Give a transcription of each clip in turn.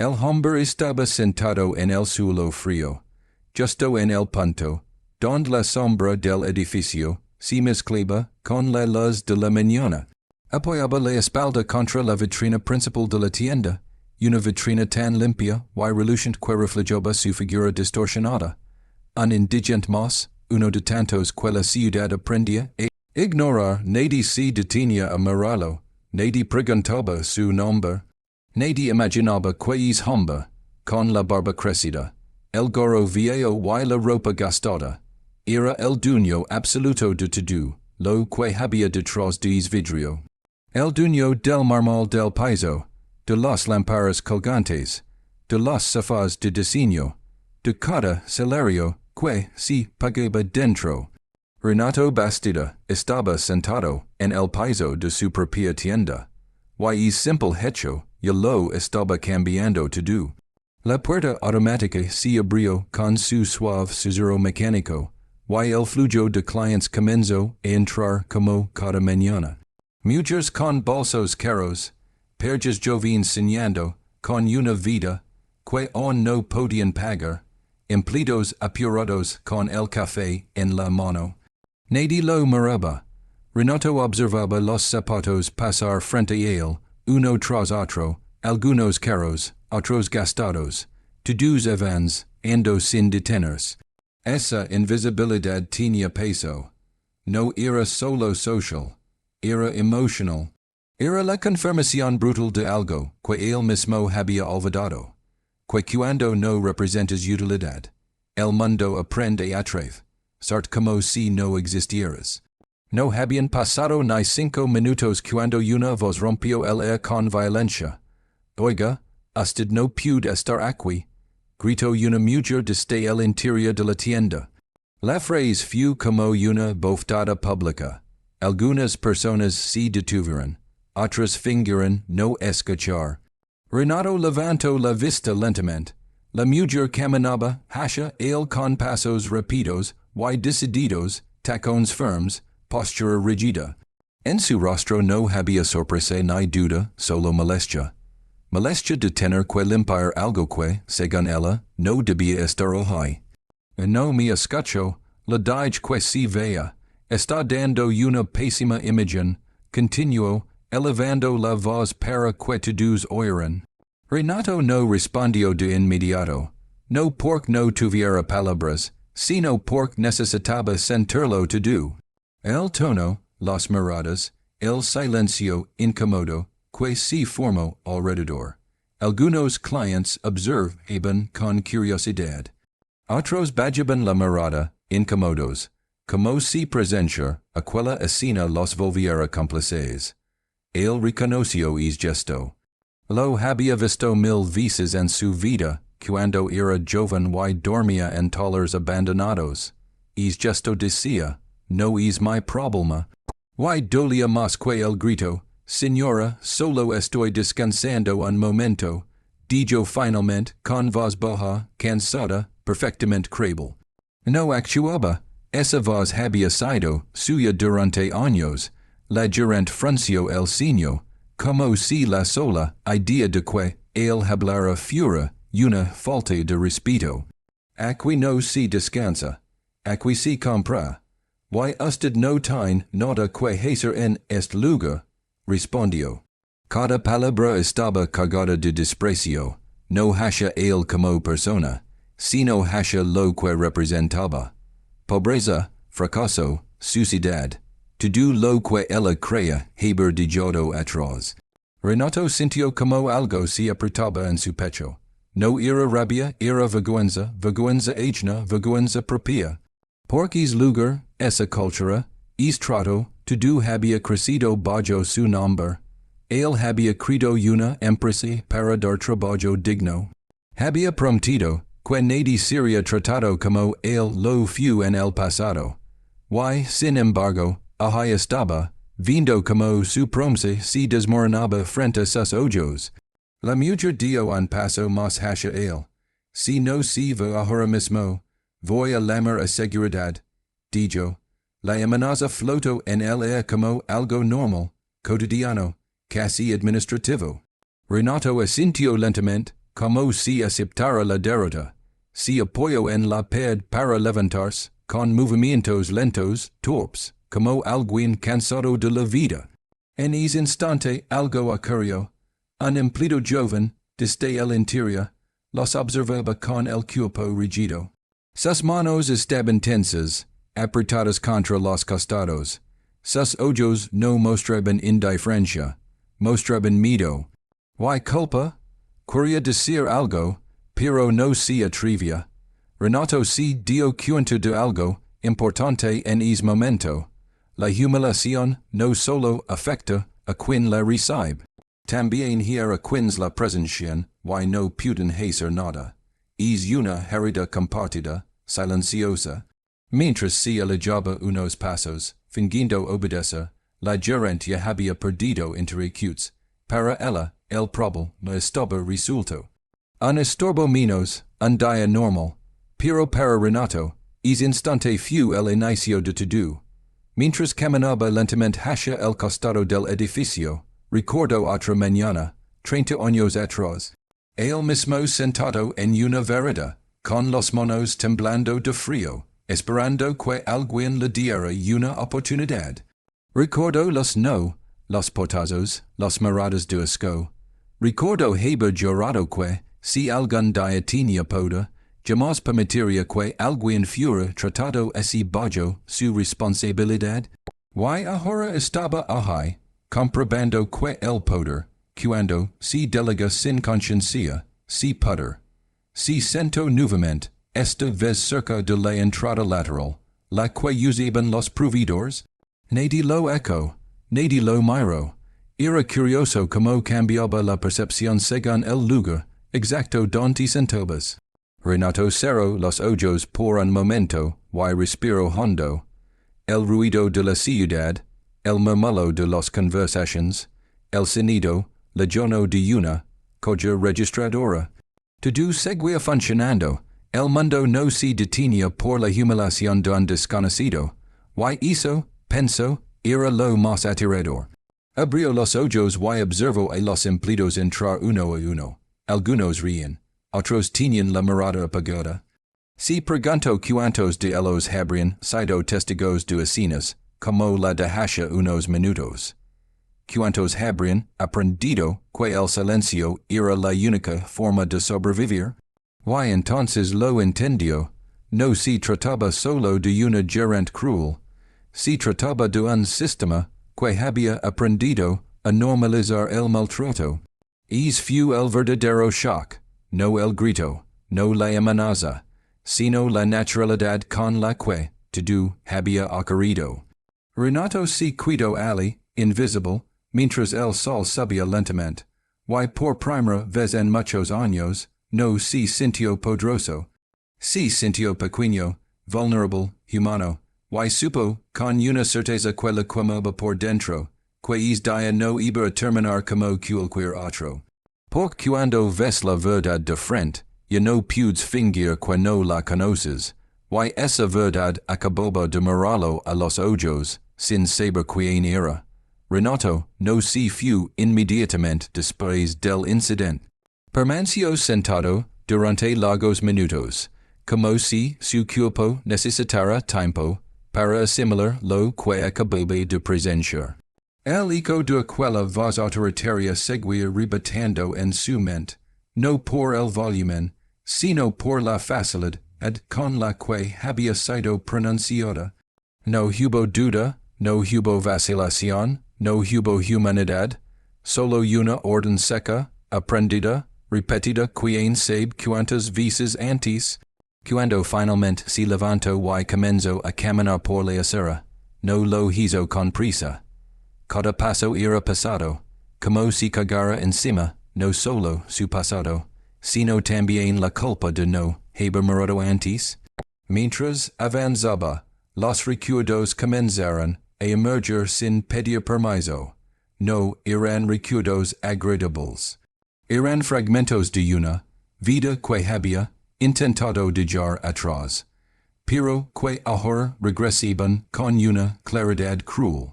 El hombre estaba sentado en el suelo frío, justo en el punto, donde la sombra del edificio se mezclaba con la luz de la mañana. Apoyaba la espalda contra la vitrina principal de la tienda, una vitrina tan limpia y reluciente que reflejaba su figura distorsionada. Un indigente más, uno de tantos que la ciudad aprendía a ignorar, nadie se detenía a mirarlo, nadie preguntaba su nombre, nadie imaginaba que es hombre, con la barba crecida, el gorro viejo y la ropa gastada. Era el dueño absoluto de todo lo que había detrás de vidrio. El dueño del mármol del piso, de las lámparas colgantes, de los sofás de diseño, de cada salario que se pagaba dentro. Renato Bastida estaba sentado en el piso de su propia tienda. Y es simple hecho, ya lo estaba cambiando todo. La puerta automática se abrió con su suave susurro mecánico, y el flujo de clientes comenzó a entrar como cada mañana. Mujeres con bolsos caros, parejas jóvenes soñando con una vida que aún no podían pagar, empleados apurados con el café en la mano. Nadie lo miraba. Renato observaba los zapatos pasar frente a él, uno tras otro, algunos caros, otros gastados, todos avans, ando sin detenerse. Esa invisibilidad tenía peso. No era solo social, era emotional. Era la confirmación brutal de algo que él mismo había olvidado. Que cuando no representas utilidad, el mundo aprende a traer, sart como si no existieras. No habían pasado ni 5 minutos cuando una voz rompió el air con violencia. Oiga, usted no puede estar aquí, gritó una mujer desde el interior de la tienda. La frase fue como una bofetada pública. Algunas personas se detuvieron, otras fingieron no escuchar. Renato levantó la vista lentamente. La mujer caminaba hacia él con pasos rápidos y decididos, tacones firmes, postura rígida. En su rostro no había sorpresa ni duda, solo molestia. Molestia de tener que limpiar algo que, según ella, no debía estar ahí. No me escucho, la dije que se vea, está dando una pésima imagen, continuó, elevando la voz para que todos oyeran. Renato no respondió de inmediato, no porque no tuviera palabras, sino porque necesitaba sentirlo todo. El tono, las miradas, el silencio incómodo que se formó alrededor. Algunos clientes observaban con curiosidad. Otros bajaban la mirada, incómodos, como si presenciar aquella escena los volviera cómplices. Él reconoció el gesto. Lo había visto 1000 veces en su vida, cuando era joven y dormía en talleres abandonados. El gesto decía, no es mi problema. Y dolía más que el grito, señora, solo estoy descansando un momento. Dijo finalmente, con voz baja, cansada, perfectamente creíble. No actuaba. Esa voz había sido suya durante años. La gerente frunció el ceño, como si la sola idea de que él hablara fuera una falta de respeto. Aquí no se descansa. Aquí se compra. Y usted no tiene nada que hacer en este lugar, respondió. Cada palabra estaba cargada de desprecio, no hacia él como persona, sino hacia lo que representaba. Pobreza, fracaso, suciedad, todo lo que ella creía haber dejado atrás. Renato sintió como algo se apretaba en su pecho. No era rabia, era vergüenza, vergüenza ajena, vergüenza propia. Porque es lugar, esa cultura, es trato, todo había crecido bajo su nombre. Él había creado una empresa para dar trabajo digno. Había prometido que nadie sería tratado como él lo fue en el pasado. Y, sin embargo, ahí estaba, viendo como su promesa se desmoronaba frente a sus ojos. La mujer dio un paso más hacia él. Si no se va ahora mismo, voy a llamar a seguridad, dijo. La amenaza flotó en el aire como algo normal, cotidiano, casi administrativo. Renato asintió lentamente, como si aceptara la derrota, si apoyo en la pared para levantarse, con movimientos lentos, torpes, como alguien cansado de la vida. En ese instante algo ocurrió. Un empleado joven, desde el interior, los observaba con el cuerpo rígido. Sus manos estaban tensas, apretadas contra los costados. Sus ojos no mostraban indiferencia, mostraban miedo. ¿Why culpa? Quería decir algo, pero no se atrevía. Renato se dio cuenta de algo importante en ese momento. La humiliación no solo afecta a quien la recibe. También hiera quienes la presencian, why no pueden hacer nada. Es una herida compartida, silenciosa. Mientras se alejaba unos pasos, fingiendo obedecer, la gerente ya había perdido interés. Para ella, el problema no estaba resuelto. Un estorbo menos, un día normal. Pero para Renato, es instante fue el inicio de todo. Mientras caminaba lentamente hacia el costado del edificio, recordó otra mañana, 30 años atrás. Él mismo sentado en una vereda, con los manos temblando de frío, esperando que alguien le diera una oportunidad. Recordó los portazos, las miradas de asco. Recordó haber jurado que, si algún día tenía poder, jamás permitiría que alguien fuera tratado así bajo su responsabilidad. Why ahora estaba ahí, comprobando que el poder, cuando se delega sin conciencia, se poder. Se sentó nuevamente, esta vez cerca de la entrada lateral, la que usaban los proveedores. Nadie lo eco, nadie lo miró. Era curioso cómo cambiaba la percepción según el lugar exacto donde sentabas. Renato cerró los ojos por un momento y respiró hondo. El ruido de la ciudad, el murmullo de las conversaciones, el sonido, la llamada de una colla registradora. Todo seguía funcionando. El mundo no se detenía por la humiliación de un desconocido. Y eso, pensó, era lo más aterrador. Abrió los ojos y observó a los empleados entrar uno a uno. Algunos ríen, otros tenían la mirada apagada. Se preguntó cuántos de ellos habrían sido testigos de escenas, como la de hace unos minutos. Cuántos habrían aprendido que el silencio era la única forma de sobrevivir. Y entonces lo entendió. No se trataba solo de una gerente cruel. Se trataba de un sistema que había aprendido a normalizar el maltrato. Es fue el verdadero shock, no el grito, no la amenaza, sino la naturalidad con la que todo había ocurrido. Renato se quedó allí, invisible, mientras el sol subía lentamente. Y por primera vez en muchos años, no se sintió poderoso. Se sintió pequeño, vulnerable, humano. Y supo, con una certeza que le quemaba por dentro, que es día no iba a terminar como cualquier otro. Porque cuando ves la verdad de frente, ya no puedes fingir que no la conoces. Y esa verdad acababa de mirarlo a los ojos, sin saber quién era. Renato no se fue inmediatamente después del incidente. Permaneció sentado durante largos minutos, como si su cuerpo necesitara tiempo para asimilar lo que acababa de presenciar. El eco de aquella voz autoritaria seguía rebotando en su mente, no por el volumen, sino por la facilidad con la que había sido pronunciada. No hubo duda, no hubo vacilación, no hubo humanidad, solo una orden seca, aprendida, repetida quién sabe cuántas veces antes. Cuando finalmente se levantó y comenzó a caminar por la acera, no lo hizo con prisa. Cada paso era pesado, como si cargara encima no solo su pasado, sino también la culpa de no haber mirado antes. Mientras avanzaba, los recuerdos comenzaron a emerger sin pedir permiso. No eran recuerdos agradables. Eran fragmentos de una vida que había intentado dejar atrás, pero que ahora regresaban con una claridad cruel.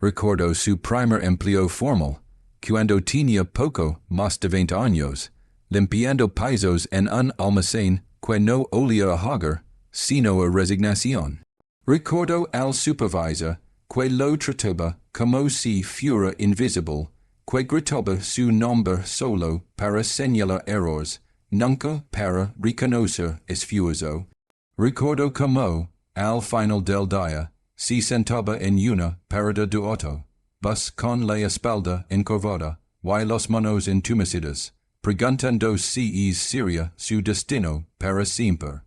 Recordó su primer empleo formal, cuando tenía poco más de 20 años, limpiando pisos en un almacén que no olía a hogar, sino a resignación. Recuerdo al supervisor que lo trataba como si fuera invisible, que gritaba su nombre solo para señalar errores, nunca para reconocer esfuerzo. Recuerdo como, al final del día, se sentaba en una parada de auto, bus con la espalda encorvada, y las manos entumecidas, preguntando si sería su destino para siempre.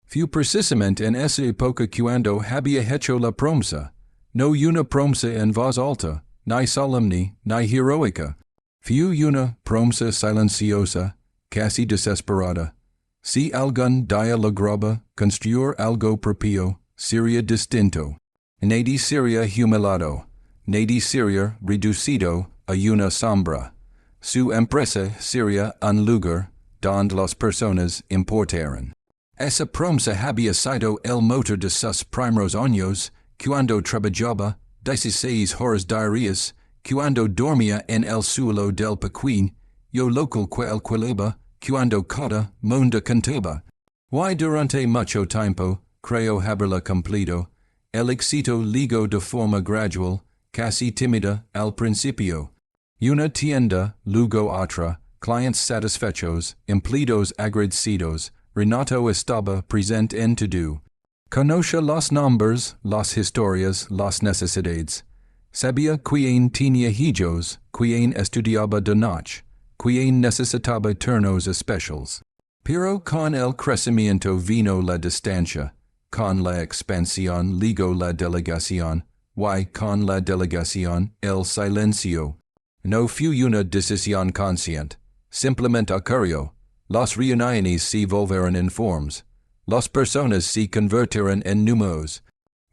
Fu precisamente en esa época cuando había hecho la promesa, no una promesa en voz alta, ni solemne, ni heroica. Fu una promesa silenciosa, casi desesperada. Si algún día lograba construir algo propio, sería distinto. Nadie sería humillado, nadie sería reducido a una sombra. Su empresa sería un lugar donde las personas importaran. Esa promesa había sido el motor de sus primeros años, cuando trabajaba 16 horas diarias, cuando dormía en el suelo del pequeño, yo local que alquilaba, cuando cada mundo cantaba. Y durante mucho tiempo, creo haberla cumplido, el éxito llegó de forma gradual, casi tímida al principio. Una tienda, luego otra, clientes satisfechos, empleados agradecidos, Renato estaba presente en todo. Conoce los nombres, las historias, las necesidades. Sabía quién tenía hijos, quién estudiaba de noche, quién necesitaba turnos especiales. Pero con el crecimiento vino la distancia, con la expansión llegó la delegación, y con la delegación el silencio. No fue una decisión consciente, simplemente ocurrió. Las reuniones se volvieron en formas. Las personas se convirtieron en números.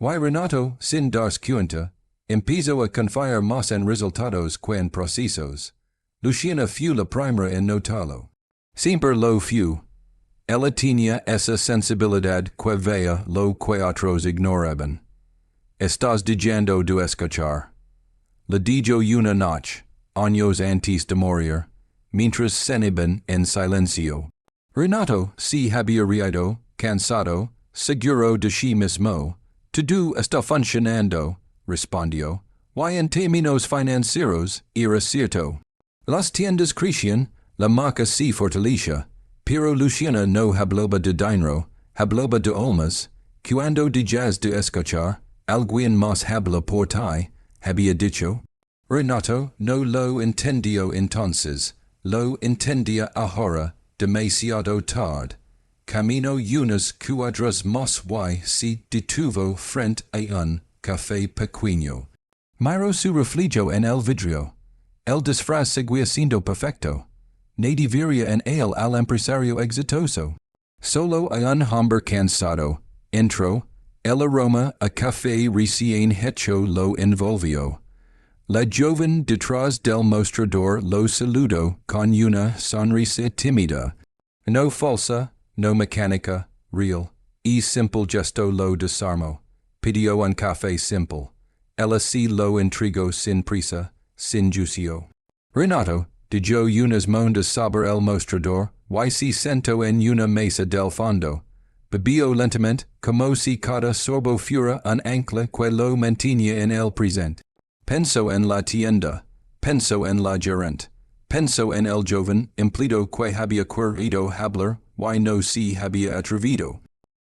Y Renato, sin darse cuenta, empezó a confiar más en resultados que en procesos. Luciana fue la primera en notarlo. Siempre lo fue. Ella tenía esa sensibilidad que veía lo que otros ignoraban. Estás dejando de escuchar. Le dijo una noche, años antes de morir, mientras cenaban en silencio. Renato se había reído, cansado, seguro de sí mismo. Todo está funcionando, respondió. Y en términos financieros, era cierto. Las tiendas crecían, la marca se fortalecía, pero Luciana no hablaba de dinero, hablaba de almas. Cuando dejas de escuchar, alguien más habla por ti, había dicho. Renato no lo entendió entonces. Lo entendía ahora, demasiado tarde. Camino unas cuadras más y se detuvo frente a un café pequeño. Miró su reflejo en el vidrio. El disfraz seguía siendo perfecto. Nadie vería en él al empresario exitoso. Solo a un hombre cansado. Entró. El aroma a café recién hecho lo envolvió. La joven detrás del mostrador lo saludó con una sonrisa tímida. No falsa, no mecánica, real, y simple gesto lo desarmó. Pidió un café simple. Ella se lo entregó sin prisa, sin juicio. Renato dejó unas monedas sobre el mostrador y se sentó en una mesa del fondo. Bebió lentamente, como si cada sorbo fuera un ancla que lo mantenía en el presente. Pensó en la tienda, pensó en la gerente, pensó en el joven empleado que había querido hablar y no se había atrevido.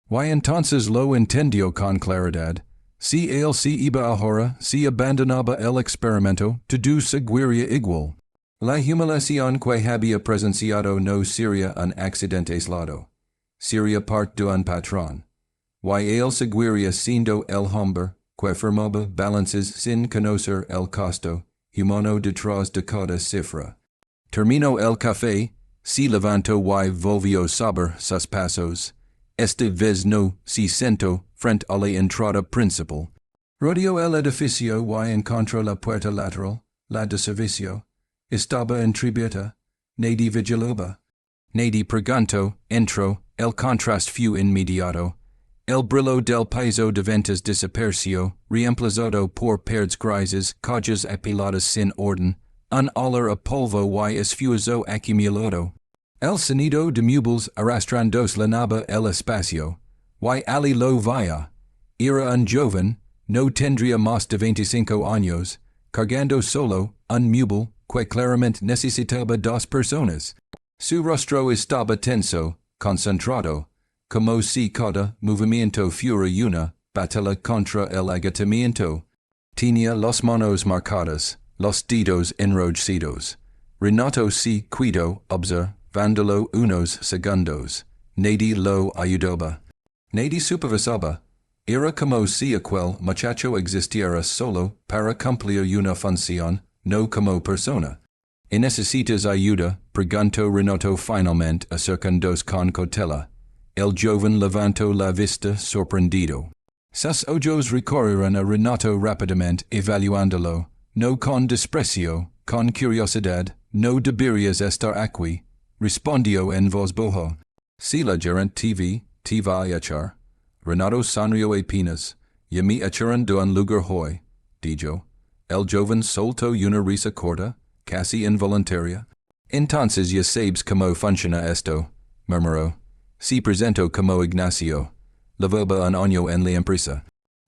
Y entonces lo entendió con claridad. Si él se iba ahora, si abandonaba el experimento, todo seguiría igual. La humillación que había presenciado no sería un accidente aislado. Sería parte de un patrón. Y él seguiría siendo el hombre que firmaba balances sin conocer el costo humano detrás de cada cifra. Terminó el café, se levantó y volvió sobre sus pasos. Esta vez no se sentó frente a la entrada principal. Rodeó el edificio y encontró la puerta lateral, la de servicio. Estaba entreabierta. Nadie vigilaba. Nadie preguntó. Entró. El contraste fue inmediato. El brillo del piso de ventas desapareció, reemplazado por paredes grises, cajas apiladas sin orden, un olor a polvo y esfuerzo acumulado. El sonido de mubles arrastrandos la nave el espacio, y ali lo vaya. Era un joven, no tendría más de 25 años, cargando solo un mule que claramente necesitaba dos personas. Su rostro estaba tenso, concentrado, como si cada movimiento fuera una batalla contra el agotamiento. Tenía las manos marcadas, los dedos enrojecidos. Renato se quedó observándolo unos segundos. Nadie lo ayudaba. Nadie supervisaba. Era como si aquel muchacho existiera solo para cumplir una función, no como persona. ¿Y necesitas ayuda?, preguntó Renato finalmente acercándose con cautela. El joven levantó la vista sorprendido. Sus ojos recorrieron a Renato rápidamente evaluándolo, no con desprecio, con curiosidad. No deberías estar aquí, respondió en voz baja. Si la gerente te va a echar. Renato sonrió apenas. Y me echaron de un lugar hoy, dijo. El joven soltó una risa corta, casi involuntaria. Entonces ya sabes cómo funciona esto, murmuró. Se presentó como Ignacio. Llevaba un año en la empresa.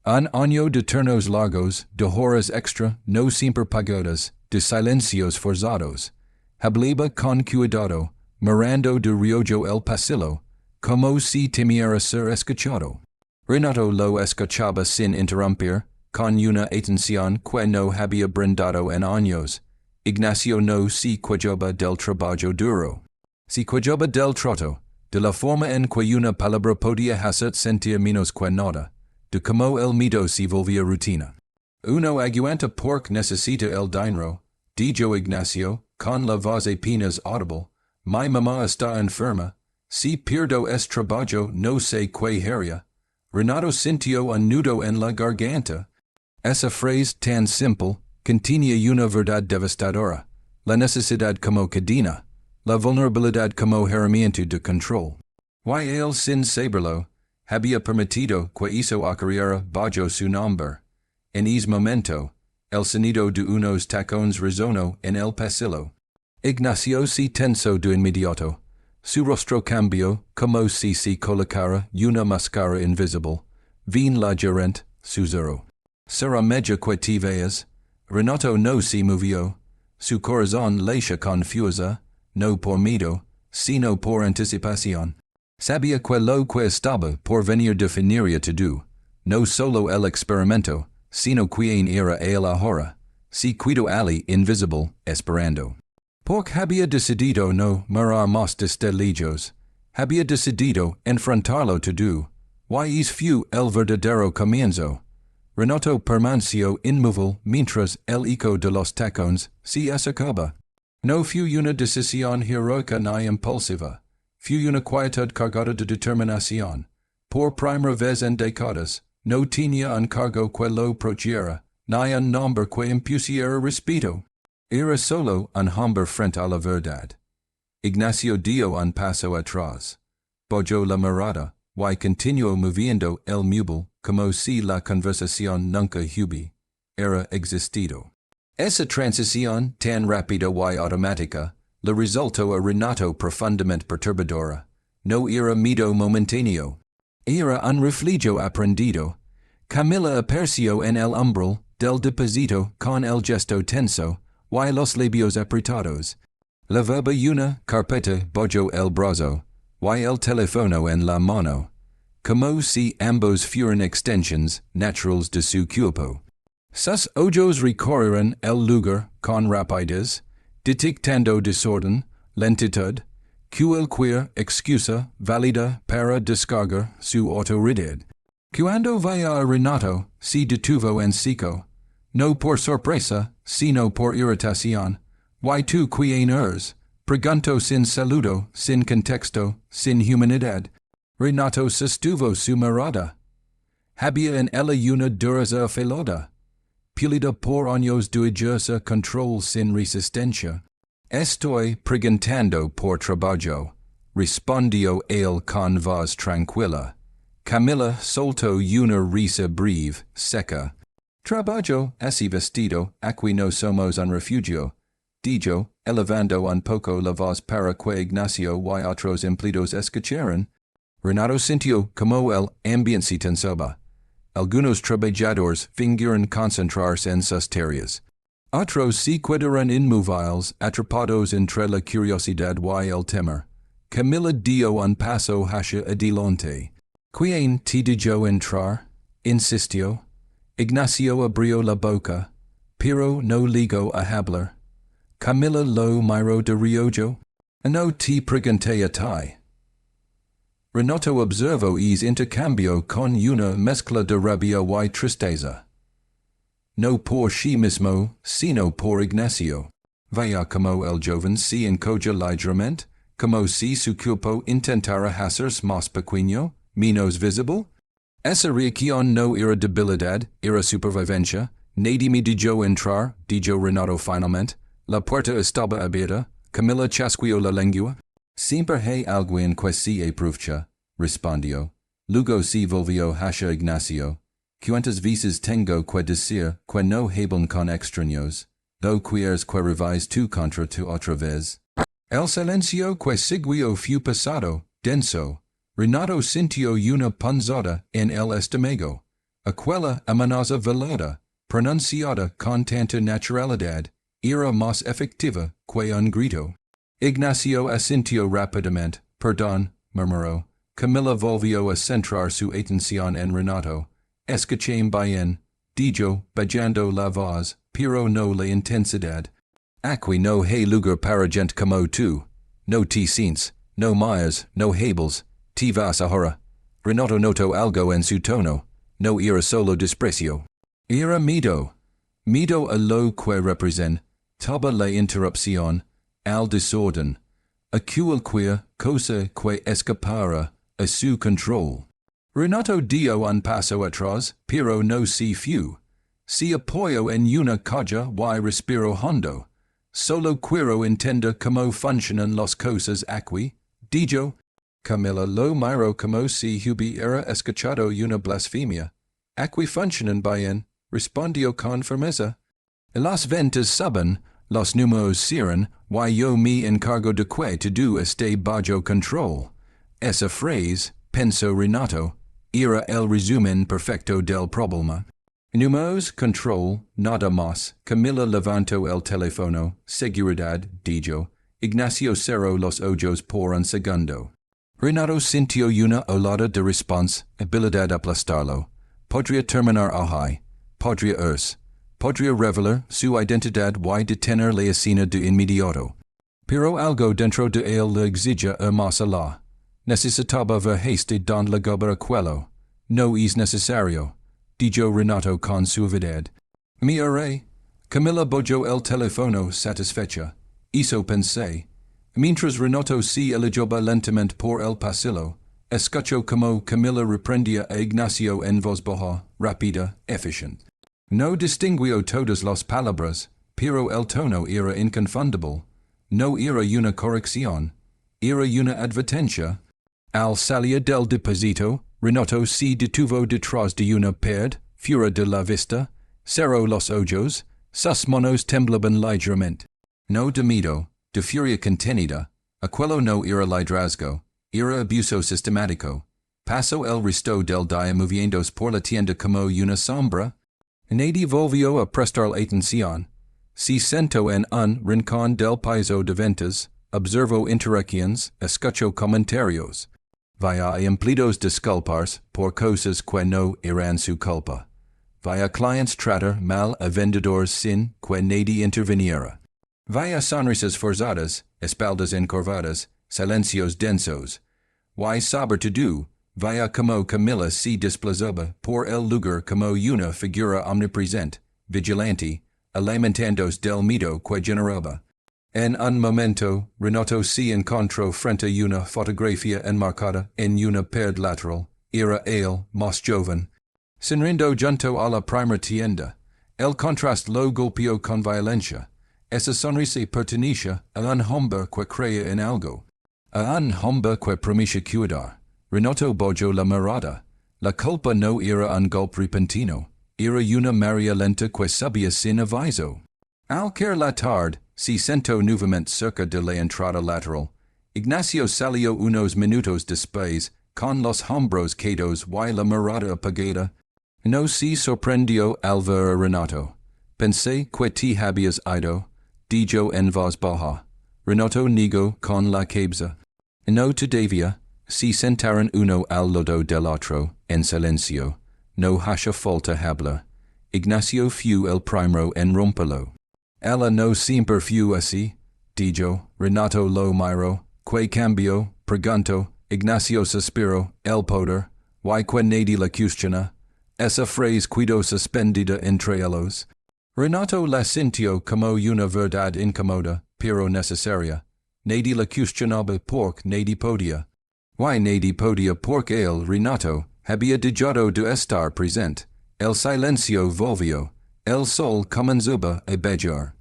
Un año de turnos largos, de horas extra, no siempre pagadas, de silencios forzados. Hablaba con cuidado, mirando de reojo el pasillo, como si temiera ser escuchado. Renato lo escuchaba sin interrumpir, con una atención que no había brindado en años. Ignacio no se quejaba del trabajo duro. Se quejaba del trato, de la forma en que una palabra podía hacer sentir menos que nada, de cómo el miedo se volvía rutina. Uno aguanta porque necesita el dinero, dijo Ignacio, con la voz apenas audible. Mi mamá está enferma. Si pierdo este trabajo no sé qué haría. Renato sintió un nudo en la garganta. Esa frase tan simple contenía una verdad devastadora. La necesidad como cadena. La vulnerabilidad como herramienta de control. Y él sin saberlo, había permitido que eso ocurriera bajo su nombre. En ese momento, el sonido de unos tacones resonó en el pasillo. Ignacio se tensó de inmediato. Su rostro cambió como si se colocara una máscara invisible. Vin la gerente, susurró. Será mejor que te veas. Renato no se movió. Su corazón latía confusa, no por miedo, sino por anticipación. Sabía que lo que estaba por venir definiría todo, no solo el experimento, sino quien era él ahora. Se quedó ali invisible, esperando. Porque había decidido no mirar más destellos. Había decidido enfrentarlo todo. Y es fue el verdadero comienzo. Renato permaneció inmóvil mientras el eco de los tacones se acercaba. No fue una decisión heroica ni impulsiva. Fue una quietud cargada de determinación. Por primera vez en décadas, no tenía un cargo que lo protegiera, ni un nombre que impusiera respeto. Era solo un hombre frente a la verdad. Ignacio dio un paso atrás. Bajó la mirada, y continuó moviendo el mule como si la conversación nunca hubiera existido. Esa transición tan rápida y automática le resultó a Renato profundamente perturbadora. No era miedo momentáneo. Era un reflejo aprendido. Camila apareció en el umbral del depósito con el gesto tenso y los labios apretados. Llevaba una carpeta bajo el brazo y el teléfono en la mano, como si ambos fueran extensiones naturales de su cuerpo. Sus ojos recorrieron el lugar con rapidez, detectando desorden, lentitud, cualquier excusa válida para descargar su autoridad. Cuando vio a Renato, se detuvo en seco, no por sorpresa, sino por irritación. ¿Y tú quién eres? Preguntó sin saludo, sin contexto, sin humanidad. Renato sostuvo su mirada. Había en ella una dureza afilada, pulida por años de ejercer control sin resistencia. Estoy preguntando por trabajo, respondió él con voz tranquila. Camila soltó una risa breve, seca. Trabajo, así vestido, aquí no somos un refugio, dijo, elevando un poco la voz para que Ignacio y otros empleados escucharan, Renato sintió como el ambiente se tensaba. Algunos trabajadores fingieron concentrarse en sus tareas. Otros se quedaron inmóviles, atrapados entre la curiosidad y el temor. Camila dio un paso hacia adelante. ¿Quién te dejó entrar? Insistió. Ignacio abrió la boca, pero no llegó a hablar. Camila lo miró de reojo. No te pregunté a ti. Renato observó ese intercambio con una mezcla de rabia y tristeza. No por sí mismo, sino por Ignacio. Vaya como el joven se encoge ligeramente, como si su cuerpo intentara hacerse más pequeño, menos visible. Esa reacción no era debilidad, era supervivencia. Nadie me dejó entrar, dijo Renato finalmente. La puerta estaba abierta. Camila chasqueó la lengua. Siempre hay algo en que se aprovecha, respondió. Luego se volvió hacia Ignacio. ¿Cuántas veces tengo que decir que no hablen con extraños? ¿Lo quieres que revise tu contra tu otra vez? El silencio que siguió fue pesado, denso. Renato sintió una punzada en el estómago. Aquella amenaza velada, pronunciada con tanta naturalidad, era más efectiva que un grito. Ignacio asintió rápidamente. Perdón, murmuró. Camila volvió a centrar su atención en Renato. Escuché bien, dijo, bajando la voz, pero no la intensidad. Aquí no hay lugar para gente como tú. No te sientes, no mires, no hables. Te vas ahora. Renato notó algo en su tono. No era solo desprecio. Era miedo. Miedo a lo que representaba la interrupción, al desorden. A cualquier cosa que escapara a su control. Renato dio un paso atrás, pero no se fue. Se apoyó en una calla y respiró hondo. Solo quiero entender cómo funcionan las cosas aquí, dijo. Camila lo miró como si hubiera escuchado una blasfemia. Aquí funcionan bien, respondió con firmeza. Las ventas suben, los números cierran, y yo me encargo de que todo esté bajo control. Esa frase, pensó Renato, era el resumen perfecto del problema. Números, control, nada más. Camila levantó el teléfono. Seguridad, dijo. Ignacio cerró los ojos por un segundo. Renato sintió una olada de response, habilidad aplastarlo. Podría terminar ahí. Podría irse. Podría revelar su identidad y detener la escena de inmediato. Pero algo dentro de él le exigía ir más allá. Necesitaba ver haste don la aquello. No es necesario, dijo Renato con suavidad. Me haré. Camila bojó el teléfono satisfecha. Eso pensé. Mientras Renato se alejaba lentamente por el pasillo, escuchó como Camila reprendía a Ignacio en voz baja, rápida, eficiente. No distinguió todas las palabras, pero el tono era inconfundible. No era una corrección, era una advertencia. Al salir del depósito, Renato se detuvo detrás de una pared, fuera de la vista, cerró los ojos, sus manos temblaban ligeramente. No de miedo, de furia contenida, aquello no era liderazgo, era abuso sistemático. Pasó el resto del día moviéndose por la tienda como una sombra. Nadie volvió a prestar atención. Se sentó en un rincón del piso de ventas, observó interacciones, escuchó comentarios. Vaya a empleados disculparse por cosas que no eran su culpa. Vaya clients tratar mal a vendedores sin que nadie interviniera. Vaya sonrisas forzadas, espaldas encorvadas, silencios densos. Why saber to do, vaya como Camila se desplazaba por el lugar como una figura omnipresente, vigilante, alimentándose del miedo que generaba. En un momento, Renato se encontró frente a una fotografía enmarcada en una pared lateral. Era él, más joven. Sonriendo junto a la primera tienda. El contraste lo golpeó con violencia. Esa sonrisa pertenecía a un hombre que creía en algo. A un hombre que prometía cuidar. Renato bajó la mirada. La culpa no era un golpe repentino. Era una María lenta que subía sin aviso. Al caer la tarde, si sento nuevamente cerca de la entrada lateral. Ignacio salió unos minutos después, con los hombros quedados y la mirada apagada. No se sorprendió al ver a Renato. Pensé que te habías ido, dijo en voz baja. Renato negó con la cabeza. No todavía. Se sentaron uno al lado del otro, en silencio. No hace falta hablar. Ignacio fue el primero en romperlo. Ella no siempre fue así, dijo. Renato lo miró. Que cambio, preguntó. Ignacio suspiró. El poder. Y que nadie la cuestiona. Esa frase quedó suspendida entre ellos. Renato la sintió como una verdad incómoda, pero necesaria. Nadie la cuestionaba porque nadie podía. Y nadie podía porque él, Renato, había dejado de estar presente. El silencio volvió. El sol comenzaba a brillar.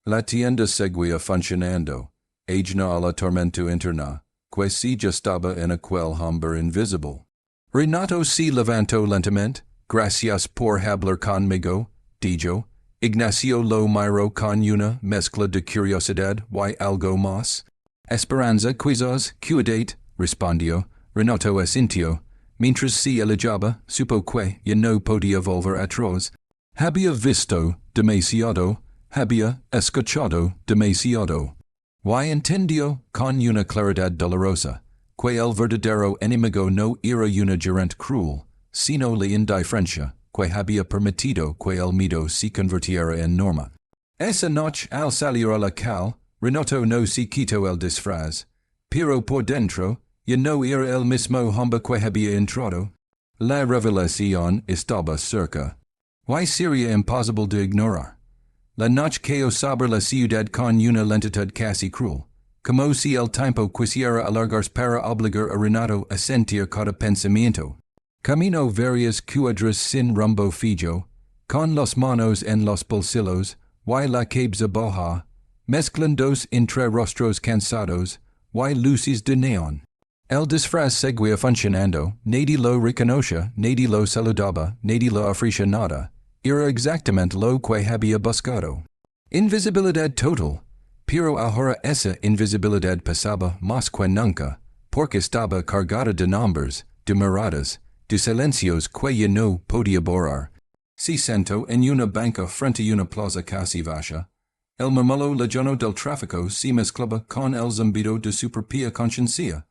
La tienda seguía funcionando. Ajna a la tormenta interna, que se gestaba en aquel hombre invisible. Renato se levantó lentamente. Gracias por hablar conmigo, dijo. Ignacio lo miró con una mezcla de curiosidad y algo más. Esperanza, quizás, cuidate, respondió. Renato asintió. Mientras se alejaba, supo que ya no podía volver atrás. Había visto demasiado, había escuchado demasiado. Y entendió, con una claridad dolorosa, que el verdadero enemigo no era una gerente cruel, sino la indiferencia que había permitido que el miedo se convirtiera en norma. Esa noche, al salir a la calle, Renato no se quitó el disfraz, pero por dentro, ya no era el mismo hombre que había entrado. La revelación estaba cerca. Y sería imposible de ignorar. La noche cayó sobre la ciudad con una lentitud casi cruel, como si el tiempo quisiera alargarse para obligar a Renato a sentir cada pensamiento. Caminó varias cuadras sin rumbo fijo, con las manos en los bolsillos y la cabeza baja, mezclándose entre rostros cansados y luces de neón. El disfraz seguía funcionando, nadie lo reconoció, nadie lo saludaba, nadie lo ofrecía nada. Era exactamente lo que había buscado. Invisibilidad total. Pero ahora esa invisibilidad pasaba más que nunca, porque estaba cargada de nombres, de miradas, de silencios que ya no podía borrar. Se sentó en una banca frente a una plaza casi vacía. El murmullo lejano del tráfico se mezclaba con el zumbido de su propia conciencia.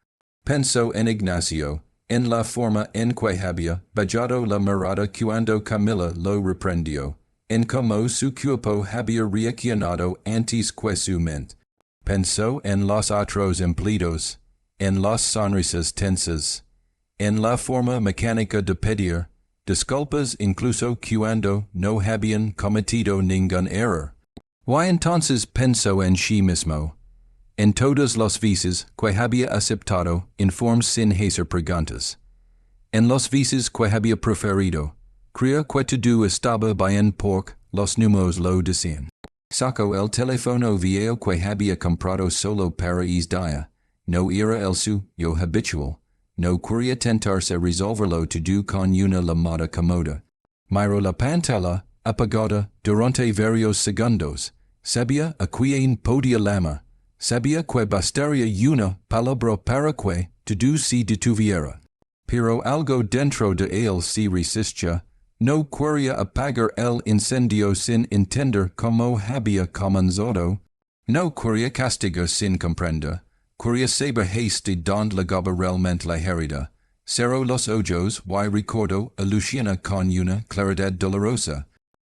Pensó en Ignacio, en la forma en que había bajado la mirada cuando Camila lo reprendió, en cómo su cuerpo había reaccionado antes que su mente. Pensó en los otros empleados, en las sonrisas tensas, en la forma mecánica de pedir disculpas incluso cuando no habían cometido ningún error. Y entonces pensó en sí mismo, en todas las veces que había aceptado informe sin hacer preguntas, en las veces que había preferido, creer que todo estaba bien porque los números lo decían. Sacó el teléfono viejo que había comprado solo para ese día. No era el suyo habitual. No quería tentarse a resolverlo todo con una llamada cómoda. Miró la pantalla apagada durante varios segundos. Sabía a quién podía llamar. Sabía que bastaría una palabra para que todo se detuviera. Pero algo dentro de él se resistía. No quería apagar el incendio sin entender cómo había comenzado. No quería castigar sin comprender. Quería saber de dónde llegaba realmente la herida. Cerró los ojos y recordó a Luciana con una claridad dolorosa.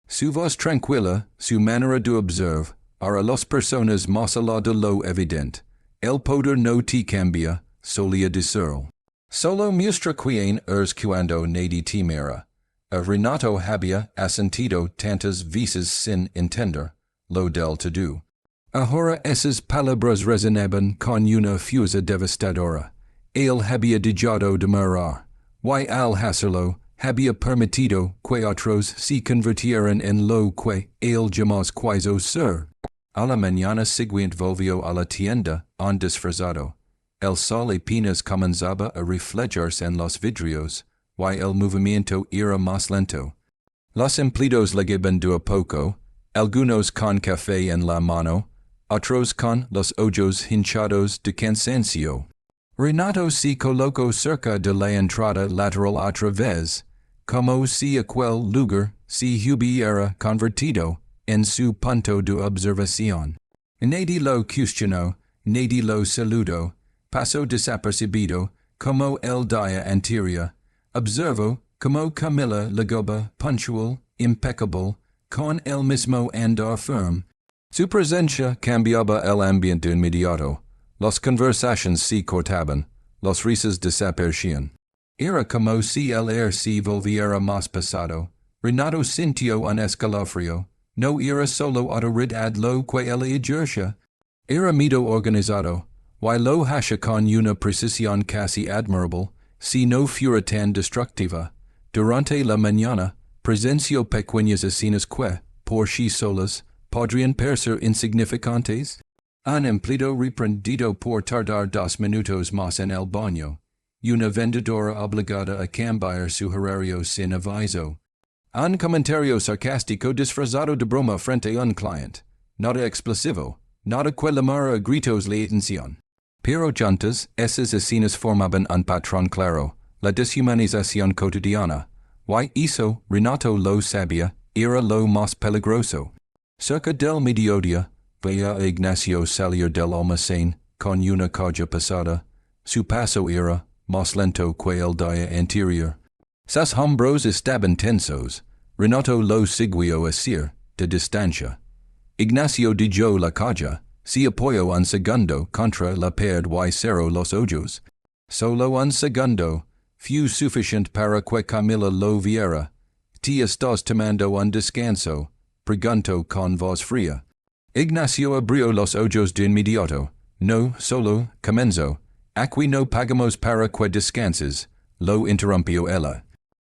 Su voz tranquila, su manera de observar, para las personas más allá de lo evidente. El poder no te cambia, solía decirlo. Solo muestra quién eres cuando nadie te mira. A Renato había asentido tantas veces sin entender lo del todo. Ahora esas palabras resonaban con una fuerza devastadora. Él había dejado de mirar, y al hacerlo, había permitido que otros se convirtieran en lo que él jamás quiso ser. A la mañana siguiente volvió a la tienda, en disfrazado. El sol apenas comenzaba a reflejarse en los vidrios, y el movimiento era más lento. Los empleados llegaban de a poco, algunos con café en la mano, otros con los ojos hinchados de cansancio. Renato se colocó cerca de la entrada lateral otra vez, como si aquel lugar se hubiera convertido en su punto de observación. Nadie lo cuestionó, nadie lo saludó, pasó desapercibido como el día anterior. Observó como Camila Lagoba, puntual, impecable, con el mismo andar firme. Su presencia cambiaba el ambiente inmediato. Las conversaciones se cortaban, las risas desaparecían. Era como si el air se volviera más pesado. Renato sintió un escalofrío. No era solo autoridad lo que él ejercía. Era miedo organizado. Y lo hacía con una precisión casi admirable, si no fuera tan destructiva. Durante la mañana, presenció pequeñas escenas que, por sí solas, podrían parecer insignificantes. Un empleado reprendido por tardar 2 minutos más en el baño. Una vendedora obligada a cambiar su horario sin aviso. Un comentario sarcástico disfrazado de broma frente a un cliente. Nada explosivo, nada que llamara a gritos la atención. Pero juntas, esas escenas formaban un patrón claro, la deshumanización cotidiana. Y eso, Renato lo sabía, era lo más peligroso. Cerca del mediodía, veía a Ignacio salir del almacén con una carga pesada. Su paso era más lento que el día anterior. Sus hombros estaban tensos. Renato lo siguió así, de distancia. Ignacio dejó la carga, se apoyó un segundo contra la pared y cerró los ojos. Solo un segundo, fue suficiente para que Camila lo viera. ¿Te estás tomando un descanso?, preguntó con voz fría. Ignacio abrió los ojos de inmediato. No, solo, comenzó. Aquí no pagamos para que descanses, lo interrumpió ella.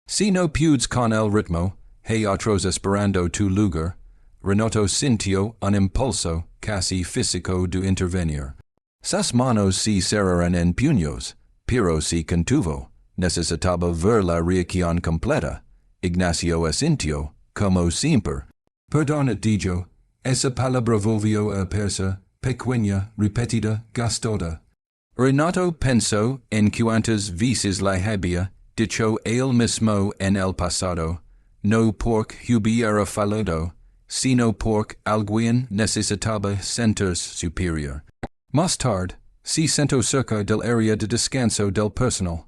Si no pudes con el ritmo, hay otros esperando tu lugar. Renato sintió un impulso casi físico de intervenir. Sus manos se cerraron en puños, pero se contuvo. Necesitaba ver la reacción completa. Ignacio asintió, como siempre. Perdona, dijo. Esa palabra volvió a persa, pequeña, repetida, gastada. Renato pensó en cuántas veces la había dicho él mismo en el pasado, no porque hubiera fallado, sino porque alguien necesitaba sentirse superior. Más tarde, se sentó cerca del área de descanso del personal.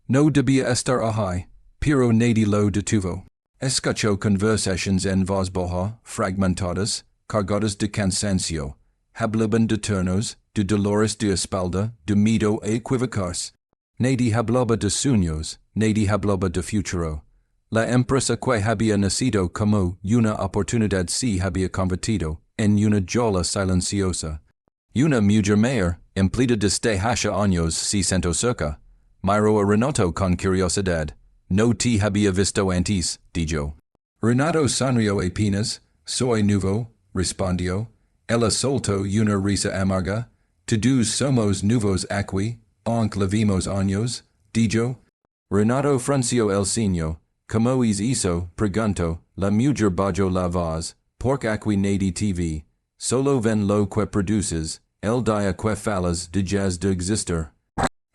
No debía estar ahí, pero nadie lo detuvo. Escuchó conversaciones en voz baja, fragmentadas, cargadas de cansancio. Hablaban de turnos, de dolores de espalda, de miedo a equivocarse. Nadie hablaba de sueños, nadie hablaba de futuro. La empresa que había nacido como una oportunidad se había convertido en una jaula silenciosa. Una mujer mayor, empleada desde hace años, se sentó cerca. Miró a Renato con curiosidad. No te había visto antes, dijo. Renato sonrió apenas. Soy nuevo, respondió. Ella soltó una risa amarga. Todos somos nuevos aquí, aunque la vimos años, dijo. Renato frunció el ceño. ¿Cómo es eso?, preguntó. La mujer bajó la voz. Porque aquí nadie te ve. Solo ven lo que produces. El día que falas dejas de existir.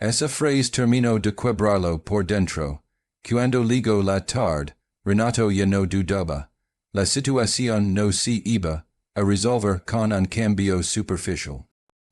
Esa frase terminó de quebrarlo por dentro. Cuando llegó la tarde, Renato ya no dudaba. La situación no se iba a resolver con un cambio superficial.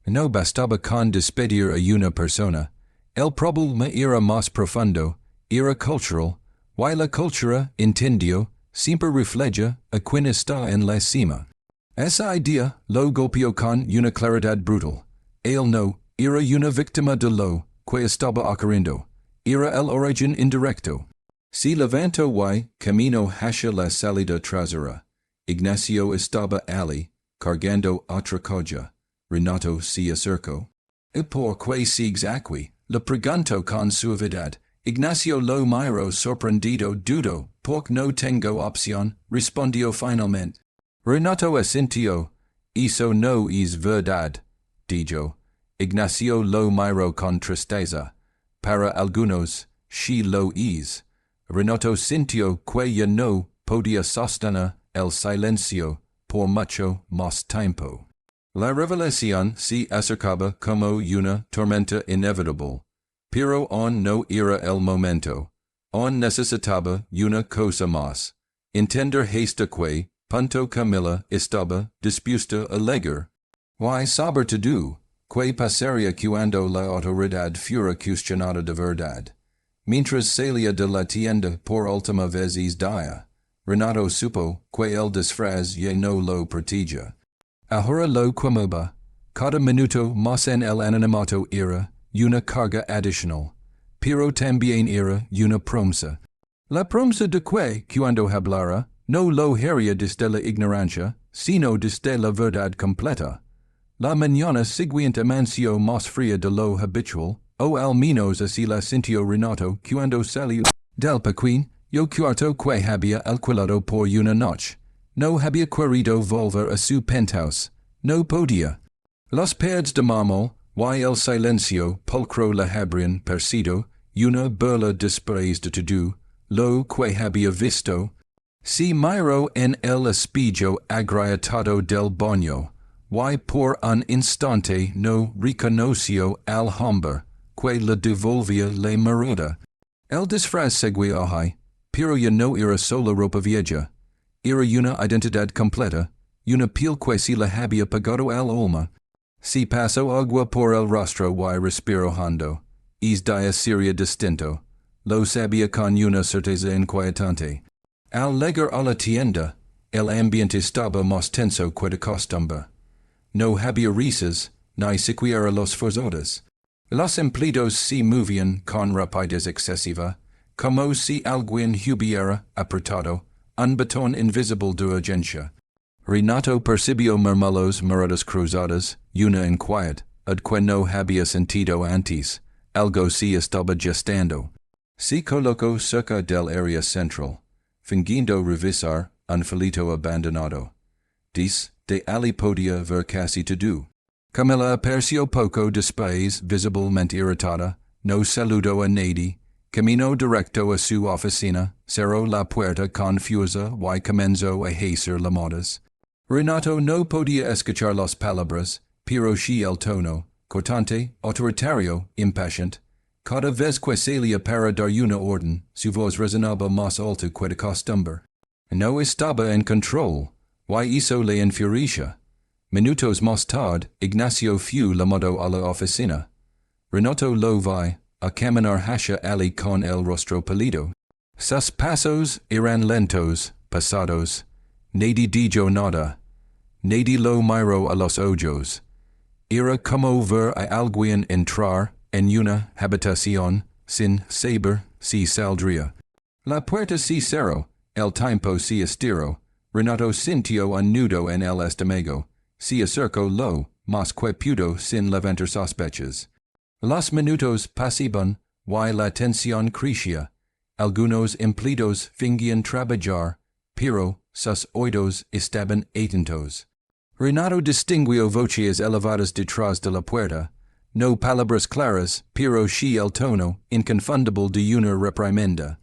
No bastaba con despedir a una persona. El problema era más profundo, era cultural, y la cultura, entendió, siempre refleja a quien está en la cima. Esa idea lo golpeó con una claridad brutal. Él no era una víctima de lo que estaba ocurriendo. Era el origen indirecto. Se levantó y caminó hacia la salida trasera. Ignacio estaba allí, cargando otra cosa. Renato se acercó. ¿Y por qué sigues aquí?, le preguntó con suavidad. Ignacio lo miró sorprendido. Dudo, porque no tengo opción, respondió finalmente. Renato asintió. Eso no es verdad, dijo. Ignacio lo miró con tristeza. Para algunos, sí lo es. Renato sintió que ya no podía sostener el silencio por mucho más tiempo. La revelación se acercaba como una tormenta inevitable, pero aún no era el momento. Aún necesitaba una cosa más. Entender hasta que punto Camila estaba dispuesta a llegar. Why saber todo, que pasaría cuando la autoridad fuera cuestionada de verdad. Mientras salía de la tienda por última vez ese día, Renato supo que el disfraz ya no lo protegía. Ahora lo quemaba. Cada minuto más en el anonimato era una carga adicional, pero también era una promesa. La promesa de que, cuando hablara, no lo haría desde la ignorancia, sino desde la verdad completa. La mañana siguiente amanció más fría de lo habitual, o al menos así la sintió Renato cuando salió del pequeño cuarto que había alquilado por una noche. No había querido volver a su penthouse. No podía. Las paredes de mármol, y el silencio pulcro le habrían parecido una burla después de todo lo que había visto. Se miró en el espejo agrietado del baño, y por un instante no reconoció al hombre que le devolvía la mirada. El disfraz seguía ahí, pero ya no era solo ropa vieja. Era una identidad completa, una piel que se le había pegado al alma. Se pasó agua por el rostro y respiró hondo. Es día sería distinto. Lo sabía con una certeza inquietante. Al llegar a la tienda, el ambiente estaba más tenso que de costumbre. No había risas, ni siquiera los forzones. Los empleados se movían con rapidez excesiva, como si alguien hubiera apretado un botón invisible de urgencia. Renato percibió murmullos miradas cruzadas, una inquiet, ad que no había sentido antes. Algo se estaba gestando. Se colocó cerca del área central, fingiendo revisar un folleto abandonado. De allí podía ver casi todo. Camila apareció poco después, visiblemente irritada, no saludó a nadie, caminó directo a su oficina, cerró la puerta confusa y comenzó a hacer llamadas. Renato no podía escuchar las palabras, pero sí el tono, cortante, autoritario, impaciente. Cada vez que salía para dar una orden, su voz resonaba más alto que de costumbre. No estaba en control, y eso le enfurecia. Minutos más tarde, Ignacio fue llamado a la oficina. Renato lo vi a caminar hacia allí con el rostro pálido. Sus pasos eran lentos, pesados. Nadie dijo nada. Nadie lo miró a los ojos. Era como ver a alguien entrar en una habitación sin saber si saldría. La puerta se cerró, el tiempo se estiró. Renato sintió un nudo en el estómago. Se acercó lo más que pudo sin levantar sospechas. Los minutos pasaban y la tensión crecía. Algunos empleados fingían trabajar, pero sus oídos estaban atentos. Renato distinguió voces elevadas detrás de la puerta. No palabras claras, pero sí el tono inconfundible de una reprimenda.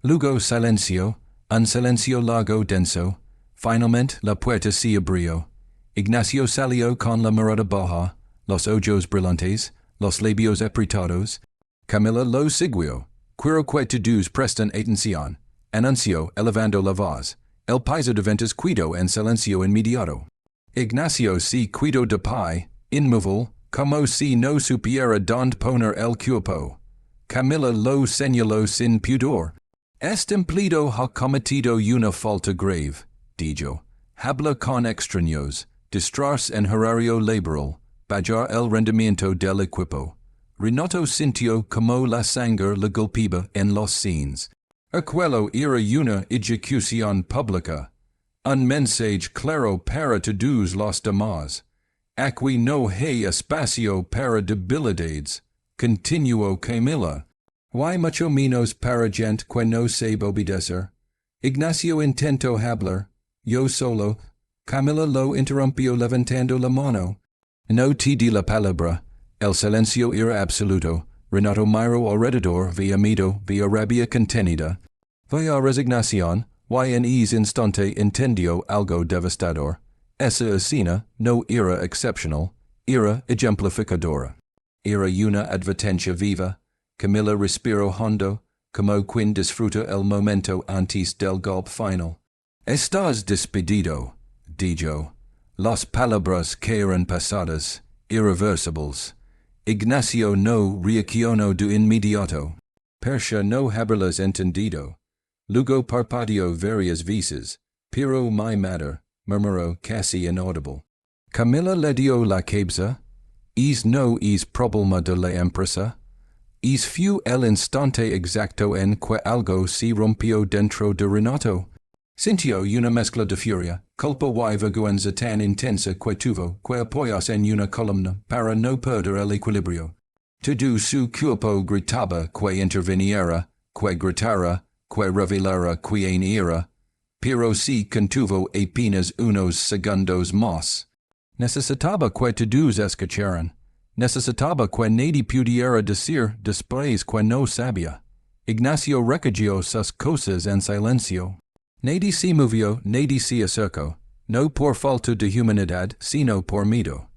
Luego silencio, un silencio largo denso. Finalmente la puerta se abrió. Ignacio salió con la mirada baja, los ojos brillantes, los labios apretados. Camila lo siguió. Quiero que todos presten atención. Anunció, elevando la voz. El país de ventas quedó en silencio inmediato. Ignacio se quedó de pie, inmóvil, como si no supiera dónde poner el cuerpo. Camila lo señaló sin pudor. Este empleado ha cometido una falta grave, dijo. Habla con extraños, distraerse en horario laboral, bajar el rendimiento del equipo. Renato sintió como la sangre le golpeaba en los sienes. Aquello era una ejecución pública. Un mensaje claro para todos los demás. Aquí no hay espacio para debilidades, continuó Camila. Y mucho menos para gente que no sabe obedecer. Ignacio intentó hablar. Yo solo. Camila lo interrumpió levantando la mano. No te di la palabra. El silencio era absoluto. Renato miró alrededor, via miedo, via rabia contenida, via resignación, y en ese instante entendió algo devastador. essa escena, no era exceptional, era ejemplificadora. Era una advertencia viva, Camilla respiro hondo, como quien disfruta el momento antes del golpe final. Estás despedido, dijo. Las palabras que eran pasadas, irreversibles. Ignacio no reaccionó de inmediato. Persia no haberlas entendido. Luego parpadeó varias veces, pero mi madre, murmuró casi inaudible. Camilla le dio la cabeza. No es problema de la empresa. Fue el instante exacto en que algo se rompió dentro de Renato. Sintió una mezcla de furia, culpa y vergüenza tan intensa que tuvo que apoyarse en una columna para no perder el equilibrio. Todo su cuerpo gritaba que interviniera, que gritara, que revelara quién era, pero se contuvo apenas unos segundos más. Necesitaba que todos escucharan. Necesitaba que nadie pudiera decir después que no sabía. Ignacio recogió sus cosas en silencio. Nadie se movió, nadie se acercó, no por falta de humanidad, sino por miedo.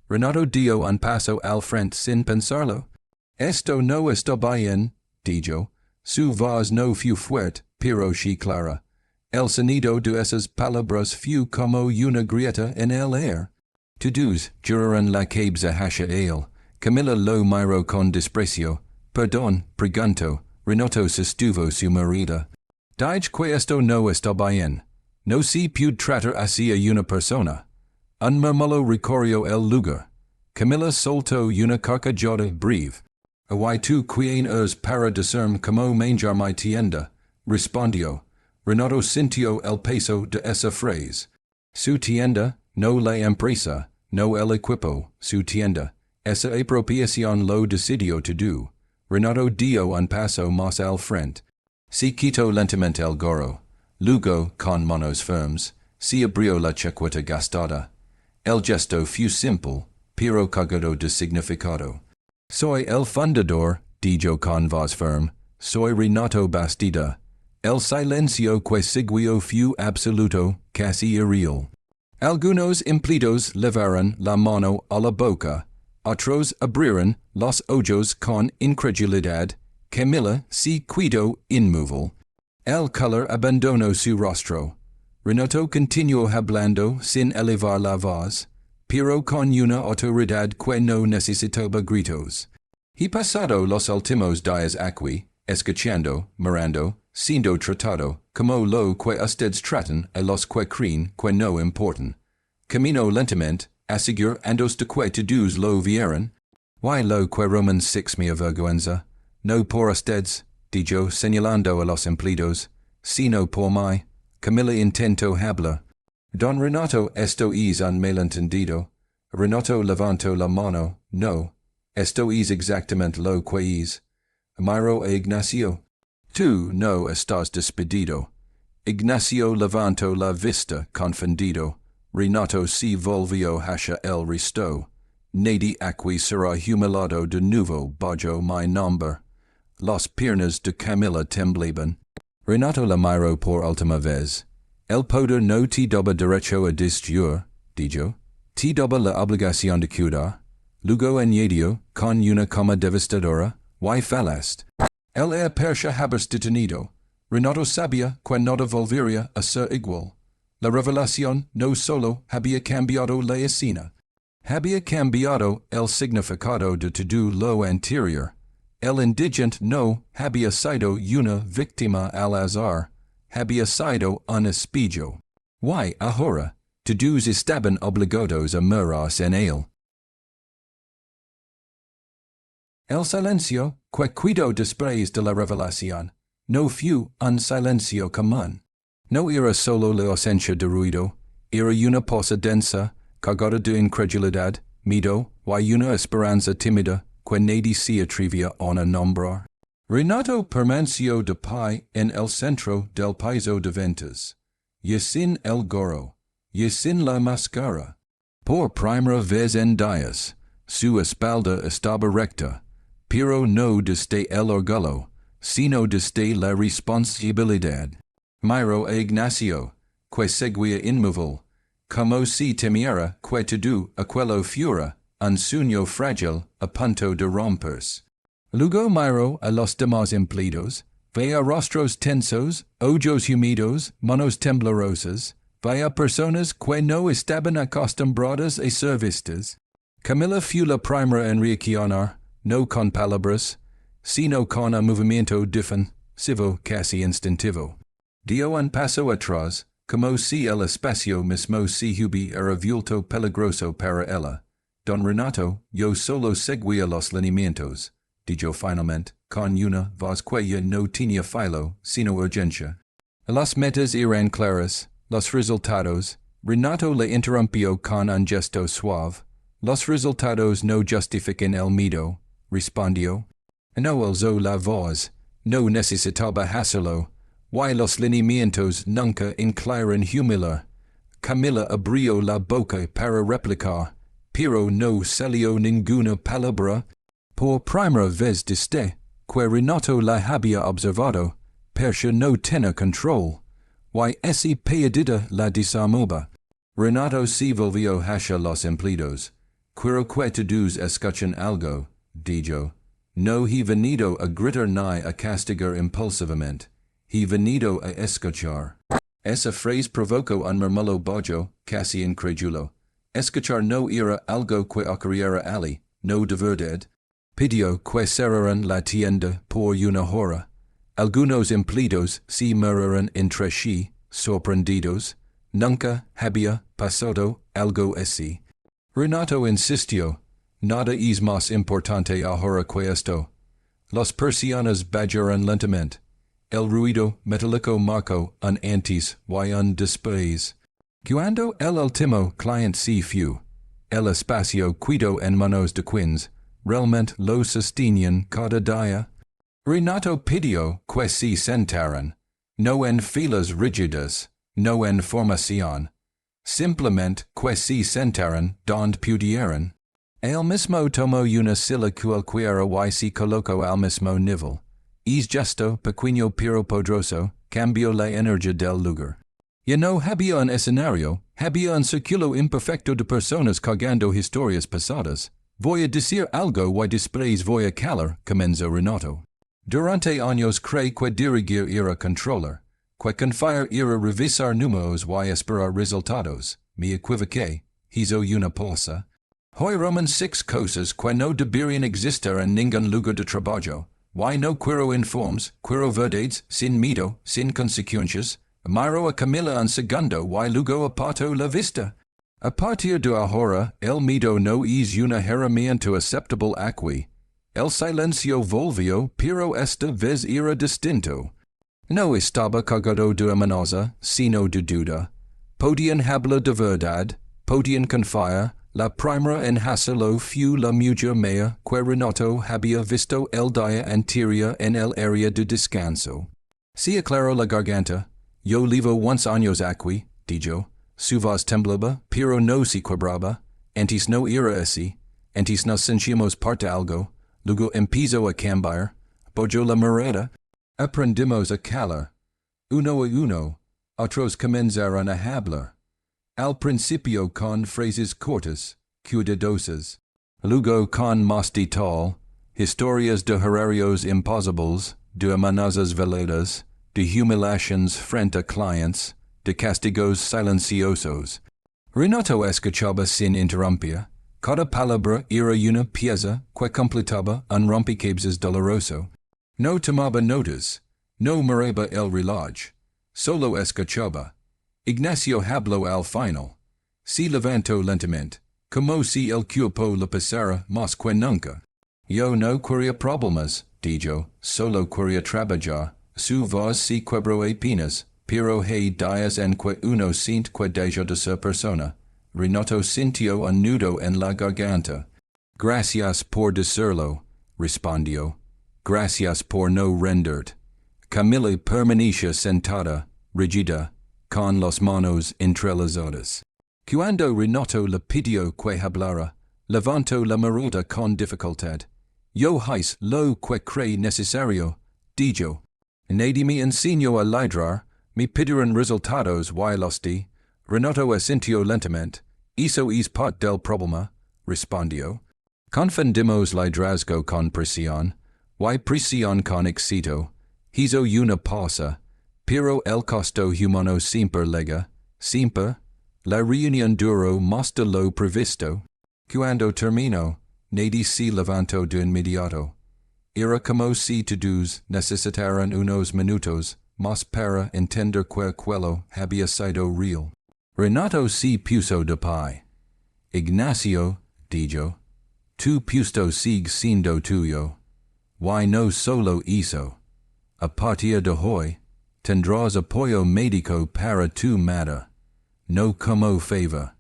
Renato dio un paso al frente sin pensarlo. Esto no está bien, dijo. Su voz no fue fuerte, pero sí clara. El sonido de esas palabras fue como una grieta en el aire. Todos giraron la cabeza hacia él. Camilla lo miró con desprecio. Perdón, preguntó. Renato sostuvo su mirada. Dije que esto no está bien. No se puede tratar así a una persona. Un murmullo recorrió el lugar. Camilla soltó una carcajada breve. ¿Y tú quién eres para decirme cómo manjar mi tienda? Respondió. Renato sintió el peso de esa frase. Su tienda, no la empresa, no el equipo, su tienda. Esa apropiación lo decidió todo. Renato dio un paso más al frente. Se quitó lentamente el gorro. Luego, con manos firmes, se abrió la chaqueta gastada. El gesto fue simple, pero cargado de significado. Soy el fundador, dijo con voz firme. Soy Renato Bastida. El silencio que siguió fue absoluto, casi irreal. Algunos empleados levaron la mano a la boca. Otros abrieron los ojos con incredulidad. Camilla se quedó inmóvil. El color abandonó su rostro. Renato continuó hablando sin elevar la voz, pero con una autoridad que no necesitaba gritos. He pasado los últimos días aquí, escuchando, mirando, siendo tratado, como lo que ustedes tratan a los que creen que no importan. Camino lentamente, asegurándoos de que todos lo vieran. Why lo que Roman 6 me avergüenza. No por ustedes, dijo señalando a los empleados, sino por mí. Camilla intentó hablar. Don Renato, esto es un malentendido. Renato levantó la mano. No, esto es exactamente lo que es. Miró a Ignacio. Tú no estás despedido. Ignacio levantó la vista confundido. Renato se volvió hacia el resto. Nadie aquí será humillado de nuevo bajo mi nombre. Las piernas de Camilla temblaban. Renato la miró por última vez. El poder no te daba derecho a disjure, dijo. Te daba la obligación de cuidar. Luego añadió, con una coma devastadora, ¿why fallaste? El era Persia habers detenido. Renato sabía que no volvería a ser igual. La revelación no solo había cambiado la escena, había cambiado el significado de todo lo anterior. El indigente no había sido una víctima al azar, había sido un espejo. Why ahora, todos estaban obligados a mirarse en él. El silencio, que quedó después de la revelación, no fue un silencio común. No era solo la ausencia de ruido, era una pausa densa, cargada de incredulidad, miedo, y una esperanza tímida que nadie se atrevía a nombrar. Renato permaneció de pie en el centro del piso de ventas, y sin el gorro, y sin la máscara. Por primera vez en días, su espalda estaba recta, pero no desde el orgullo, sino desde la responsabilidad. Miró a Ignacio, que seguía inmóvil, como si temiera que todo aquello fuera un sueño frágil a punto de romperse. Luego miro a los demás empleados, vea rostros tensos, ojos humidos, manos temblorosas, vea personas que no estaban acostumbradas a ser vistas. Camila fue la primera en reaccionar, no con palabras, sino con un movimiento defensivo casi instintivo. Dio un paso atrás, como si el espacio mismo se hubiera vuelto peligroso para ella. Don Renato, yo solo seguía los lineamientos, dijo finalmente, con una voz que ya no tenía filo, sino urgencia. Las metas eran claras, los resultados. Renato le interrumpió con un gesto suave. Los resultados no justifican el miedo, respondió. No alzó la voz, no necesitaba hacerlo. Why los lineamientos nunca inclinan humilar. Camila abrió la boca para replicar, pero no salió ninguna palabra. Por primera vez desde que Renato la había observado, Persia no tenía control. Why esa pérdida la desarmaba. Renato se volvió hacia los empleados. Quiero que todos escuchen algo, dijo. No he venido a gritar ni a castigar impulsivamente. He venido a escuchar. Esa frase provocó un murmullo bajo, casi incrédulo. Escuchar no era algo que ocurriera allí, no de verdad. Pidió que cerraran la tienda por una hora. Algunos empleados se miraron entre sí, sorprendidos. Nunca había pasado algo así. Renato insistió. Nada es más importante ahora que esto. Las persianas bajaron lentamente. El ruido metálico marcó un antes y un después. Cuando el último cliente se fue, el espacio quedó en manos de quienes realmente lo sostenían cada día. Renato pidió que se sentaran, no en filas rígidas, no en formación. Simplemente que se sentaran donde pudieran. Él mismo tomó una silla cualquiera y se colocó al mismo nivel. Es gesto pequeño pero poderoso cambió la energía del lugar. Ya no había un escenario, había un círculo imperfecto de personas cargando historias pasadas. Voy a decir algo y después voy a calar, comenzó Renato. Durante años creí que dirigir era controlar, que confiar era revisar números y esperar resultados. Me equivoqué, hizo una pausa. Hoy roman 6 cosas que no deberían existir en ningún lugar de trabajo. Why no quiero informes, quiero verdades, sin miedo, sin consecuencias. Miro a Camila un segundo y luego aparto la vista. A partir de ahora, el miedo no es una herramienta aceptable aquí. El silencio volvió, pero esta vez era distinto. No estaba cargado de amenaza, sino de duda. Podían hablar de verdad, podían confiar. La primera en hacerlo fue la mujer mía que Renato había visto el día anterior en el área de descanso. Se aclaró la garganta. Yo llevo once años aquí, dijo. Su voz temblaba, pero no se quebraba. Antes no era así. Antes nos sentíamos parte algo. Luego empezó a cambiar. Apoyó la mirada. Aprendimos a calar. Uno a uno. Otros comenzaron a hablar. Al principio con frases cortas, cuidadosas. Luego con más detalle, historias de horarios imposibles, de amenazas veladas, de humiliaciones frente a clientes, de castigos silenciosos. Renato escuchaba sin interrumpir. Cada palabra era una pieza que completaba un rompecabezas doloroso. No tomaba notas, no miraba el reloj, solo escuchaba. Ignacio habló al final. Se levantó lentamente, como si el cuerpo le pasara más que nunca. Yo no quería problemas, dijo, solo quería trabajar. Su voz se quebró apenas, pero hay días en que uno siente que deja de ser persona. Renato sintió un nudo en la garganta. Gracias por decirlo, respondió. Gracias por no renderte. Camila permanecía sentada, rígida, con las manos entrelazadas. Cuando Renato le pidió que hablara, levantó la mirada con dificultad. Yo hice lo que creí necesario, dijo. Nadie me enseñó a ladrar, me pidieron resultados y los di. Renato essentio lentamente, eso es part del problema, respondio. Confundimos liderazgo con presión, y presión con éxito, hizo una pausa, pero el costo humano siempre lega, siempre, la reunión duró más de lo previsto. Cuando terminó, nadie se levantó de inmediato. Era como si todos necesitaran unos minutos más para entender que quello había sido real. Renato se puso de pie. Ignacio, dijo, tu puesto sigue siendo tuyo. Y no solo eso. A partir de hoy, tendrás apoyo médico para tu madre. No como favor.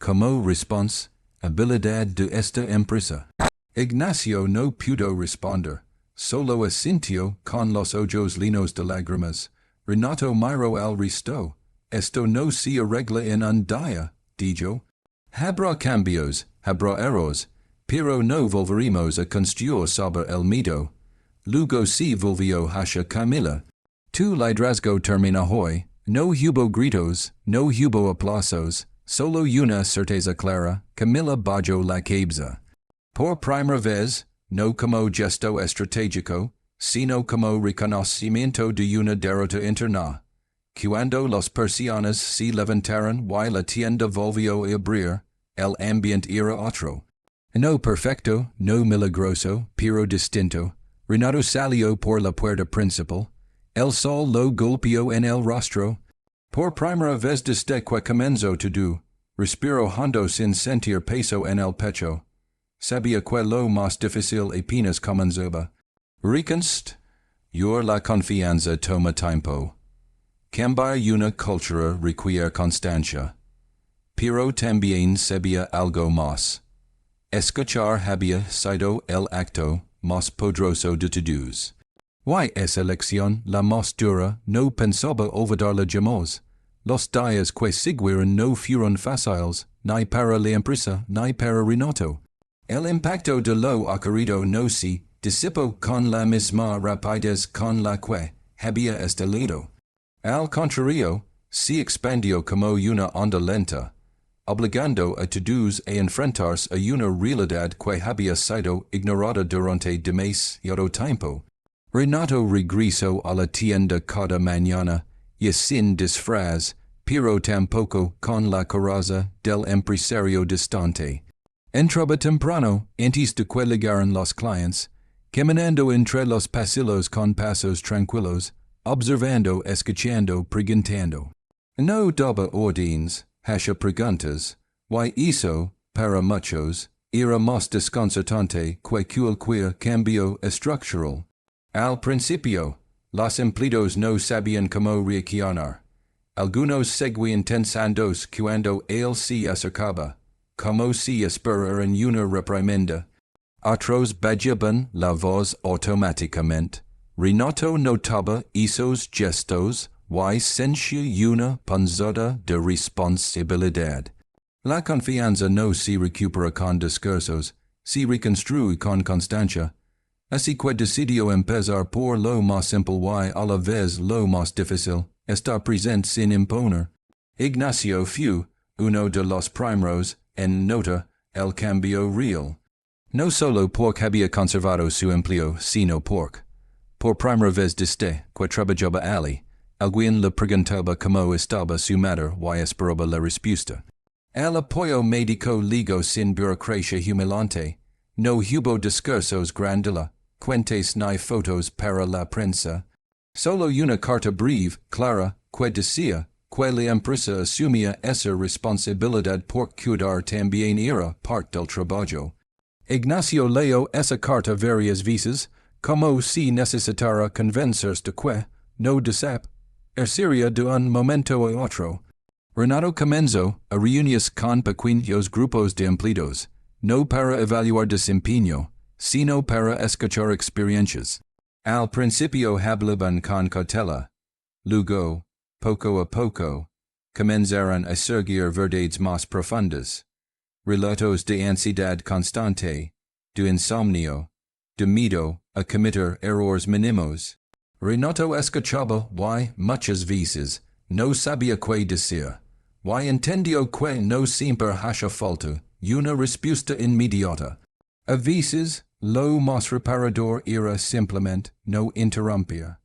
Como response, habilidad de esta empresa. Ignacio no pudo responder, solo asintió con los ojos llenos de lágrimas. Renato miró al resto. Esto no se arregla en un día, dijo. Habrá cambios, habrá errores, pero no volveremos a construir sobre el mito. Luego se volvió hacia Camila. Tu liderazgo termina hoy, no hubo gritos, no hubo aplausos, solo una certeza clara, Camila bajó la cabeza. Por primera vez, no como gesto estratégico, sino como reconocimiento de una derrota interna. Cuando las persianas se levantaron y la tienda volvió a abrir, el ambiente era otro. No perfecto, no milagroso, pero distinto. Renato salió por la puerta principal. El sol lo golpeó en el rostro. Por primera vez desde que comenzó todo, respiró hondo sin sentir peso en el pecho. Sabía que lo más difícil apenas comenzaba. Reconstruir la confianza toma tiempo. Cambiar una cultura requiere constancia. Pero también sabía algo más. Escuchar había sido el acto más poderoso de todos. Y esa lección, la más dura, no pensaba olvidarla jamás. Los días que siguieron no fueron fáciles, ni para la empresa, ni para Renato. El impacto de lo ocurrido no se disipó con la misma rapidez con la que había estalado. Al contrario, se expandió como una onda lenta, obligando a todos a enfrentarse a una realidad que había sido ignorada durante demasiado tiempo. Renato regresó a la tienda cada mañana, y sin disfraz, pero tampoco con la coraza del empresario distante. Entraba temprano, antes de que llegaran los clientes, caminando entre los pasillos con pasos tranquilos, observando, escuchando, preguntando. No daba órdenes, hacía preguntas, y eso, para muchos, era más desconcertante que cualquier cambio estructural. Al principio, los empleados no sabían cómo reaccionar. Algunos seguían tensándose cuando él se acercaba, como si esperaran una reprimenda. Otros bajaban la voz automáticamente. Renato notaba esos gestos y sentía una punzada de responsabilidad. La confianza no se recupera con discursos, se reconstruye con constancia. Así que decidió empezar por lo más simple y a la vez lo más difícil, estar presente sin imponer. Ignacio fue uno de los primeros en notar el cambio real. No solo porque había conservado su empleo, sino porque, por primera vez desde que trabajaba allí, alguien le preguntaba cómo estaba su madre y esperaba la respuesta. El apoyo médico ligó sin burocracia humilante. No hubo discursos grandilocuentes ni fotos para la prensa. Solo una carta breve, clara, que decía que la empresa asumía esa responsabilidad por cuidar también era parte del trabajo. Ignacio leyó esa carta varias veces, como si necesitara convencerse de que, no desaparecería de un momento a otro. Renato comenzó a reunirse con pequeños grupos de empleados, no para evaluar desempeño, sino para escuchar experiencias. Al principio hablaban con cautela. Luego, poco a poco, comenzaron a surgir verdades más profundas. Relatos de ansiedad constante, de insomnio, de miedo a cometer errores mínimos. Renato escuchaba y, muchas veces, no sabía qué decir. Y intendio que no semper hasha falta, una respuesta inmediata. A veces, lo mas reparador era simplement no interrumpir.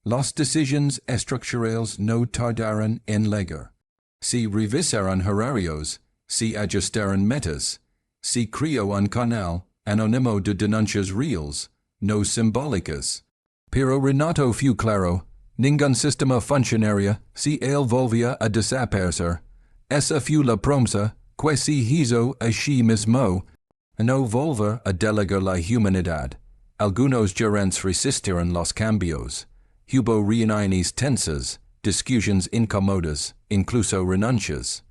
Las decisiones estructurales no tardaran en llegar. Si revisaran horarios, si ajustaran metas, si creó un canal anónimo de denuncias reales, no simbólicas. Pero Renato fu claro, ningún sistema funcionaria si él volvía a desaparecer. Esa fu la promesa que se hizo a sí mismo, no volver a delegar la humanidad. Algunos gerentes resistieron los cambios. Hubo reuniones tensas, discusiones incómodas, incluso renuncias.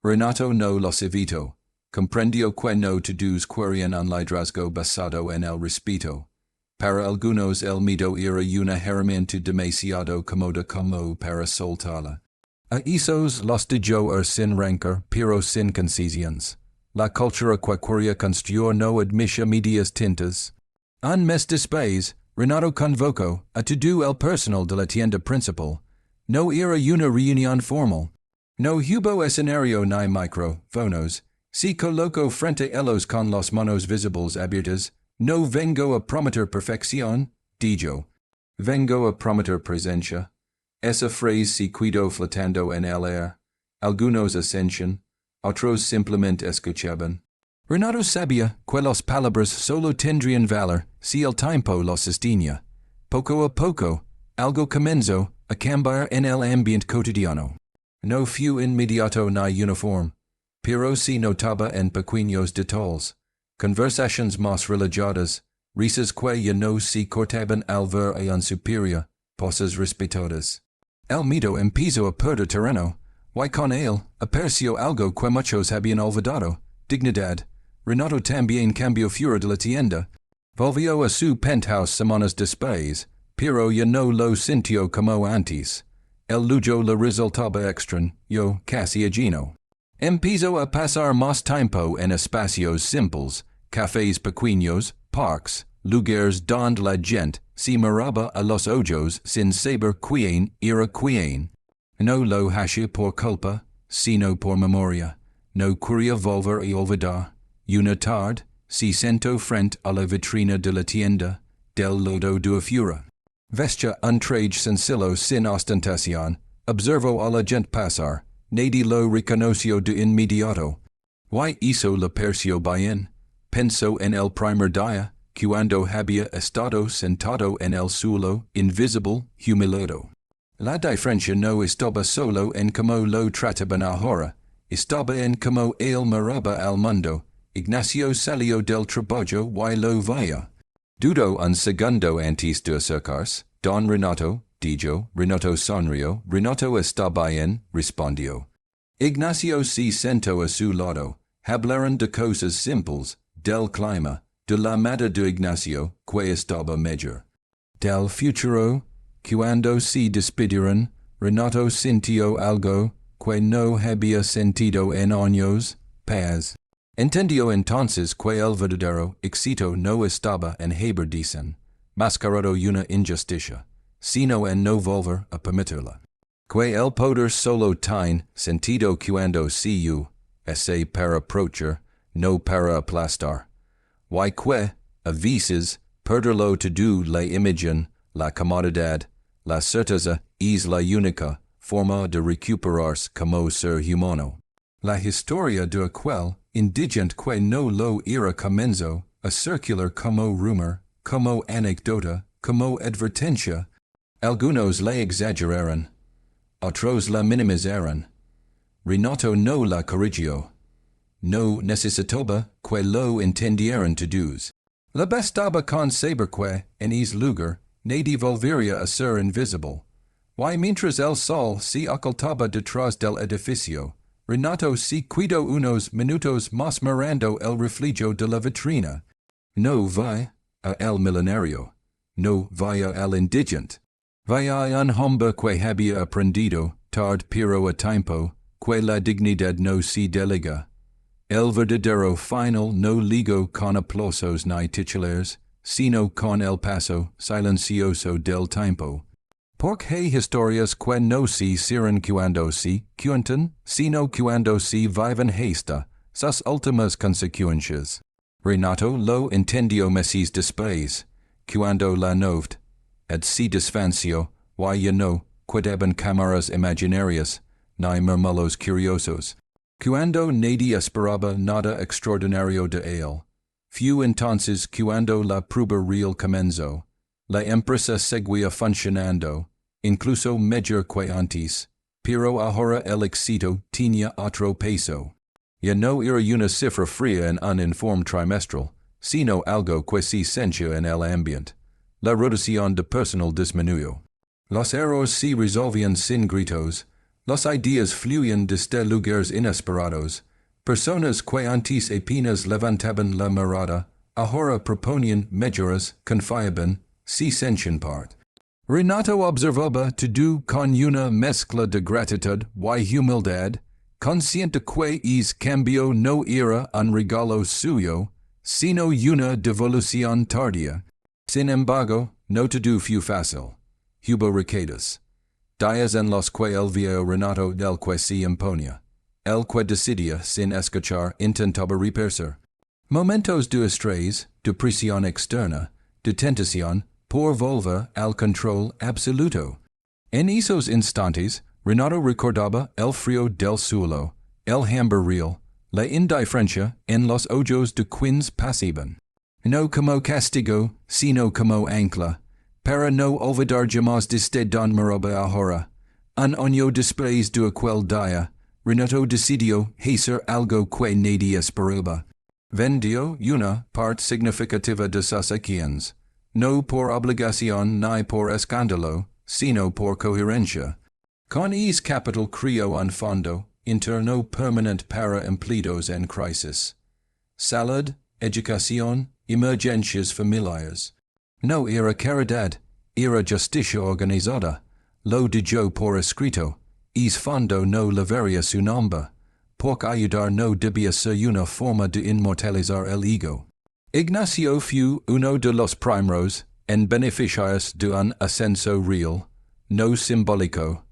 Renato no los evitó. Comprendió que no todos querían un liderazgo basado en el respeto. Para algunos el miedo era una herramienta demasiado cómoda como para soltarla. A esos los dejó sin rencor, pero sin concesiones. La cultura que quería construir no admite medias tintas. Un mes después, Renato convocó a todo el personal de la tienda principal. No era una reunión formal. No hubo escenario ni micrófonos. Se colocó frente a ellos con las manos visibles abiertas. No vengo a prometer perfección, dijo. Vengo a prometer presencia. Esa frase se quedó flotando en el aire. Algunos asentían, otros simplemente escuchaban. Renato sabía que las palabras solo tendrían valor si el tiempo los sostenía. Poco a poco, algo comenzó a cambiar en el ambiente cotidiano. No fue inmediato ni uniforme, pero se notaba en pequeños detalles. Conversaciones más relajadas, risas que ya no se cortaban al ver a un superior, poses respetadas. El miedo empezó a perder terreno, y con él apareció algo que muchos habían olvidado, dignidad. Renato también cambió fuera de la tienda. Volvió a su penthouse semanas después, pero ya no lo sintió como antes. El lujo le resultaba extraño, casi ajeno. Empezó a pasar más tiempo en espacios simples, cafés pequeños, parques, lugares donde la gente se miraba a los ojos sin saber quién era quién. No lo hacía por culpa, sino por memoria. No quería volver a olvidar. Una tarde, se sentó frente a la vitrina de la tienda, del lodo de afuera. Vestía un traje sencillo sin ostentación, observó a la gente pasar, nadie lo reconoció de inmediato. Y hizo le pareció bien. Pensó en el primer día, cuando había estado sentado en el suelo, invisible, humillado. La diferencia no estaba solo en cómo lo trataban ahora, estaba en cómo él miraba al mundo. Ignacio salió del trabajo y lo veía. Dudó un segundo antes de acercarse. Don Renato, dijo. Renato sonrió. Renato está bien, respondió. Ignacio se sentó a su lado. Hablaron de cosas simples, del clima, de la madre de Ignacio, que estaba mejor. Del futuro, cuando se despidieron, Renato sintió algo que no había sentido en años, paz. Entendió entonces que el verdadero éxito no estaba en haber dicen, mascarado una injusticia, sino en no volver a permitirla. Que el poder solo tiene sentido cuando se hace para aprovechar, no para aplastar. Y que, a veces, perderlo todo la imagen, la comodidad, la certeza es la única forma de recuperarse como ser humano. La historia de aquel indigente que no lo era comenzó a circular como rumor, como anécdota, como advertencia. Algunos la exageraron, otros la minimizaron. Renato no la corrigió. No necesitaba que lo entendieran todos. La bastaba con saber que, en ese lugar, nadie volvería a ser invisible. Y mientras el sol se ocultaba detrás del edificio, Renato se quedó unos minutos más mirando el reflejo de la vitrina. No vaya a el milenario, no vaya al indigente. Vaya a un hombre que había aprendido, tarde pero a tiempo, que la dignidad no se delega. El verdadero final no ligó con aplausos ni titulares, sino con el paso silencioso del tiempo. Porc he historias que no si siren cuando si, cuentan, sino cuando si viven hasta, sus ultimas consecuencias. Renato lo intendio messis después, cuando la noved, et si disfancio, y no, quedeben cámaras imaginarias, ni murmulos curiosos. Cuando nadie esperaba nada extraordinario de él. Few entonces cuando la prueba real comenzó. La empresa seguía funcionando, incluso mejor que antes, pero ahora el éxito tenía otro peso. Ya no era una cifra fría en un informe trimestral, sino algo que se sentía en el ambiente. La rotación de personal disminuyó. Los errores se resolvían sin gritos, las ideas fluían desde lugares inesperados, personas que antes apenas levantaban la mirada, ahora proponían mejoras, confiaban, se sentían parte. Renato observaba todo con una mezcla de gratitud y humildad, consciente que ese cambio no era un regalo suyo, sino una devolución tardía. Sin embargo, no todo fue fácil. Hubo recaídas. Días en los que el viejo Renato del que se imponía. El que decidía sin escuchar intentaba repersar. Momentos de estrés, de presión externa, de tentación, por volver al control absoluto. En esos instantes, Renato recordaba el frío del suelo, el hambre real, la indiferencia en los ojos de quienes pasaban. No como castigo, sino como ancla, para no olvidar jamás desde don miraba ahora. Un año después de aquel día, Renato decidió hacer algo que nadie esperaba. Vendió una parte significativa de sus acciones, no por obligación ni por escándalo, sino por coherencia. Con ese capital creó un fondo interno permanente para empleados en crisis. Salud, educación, emergencias familiares. No era caridad, era justicia organizada. Lo dijo por escrito, ese fondo no levaría su nombre, porque ayudar no debía ser una forma de inmortalizar el ego. Ignacio fue uno de los primeros en beneficiarios de un ascenso real, no simbólico,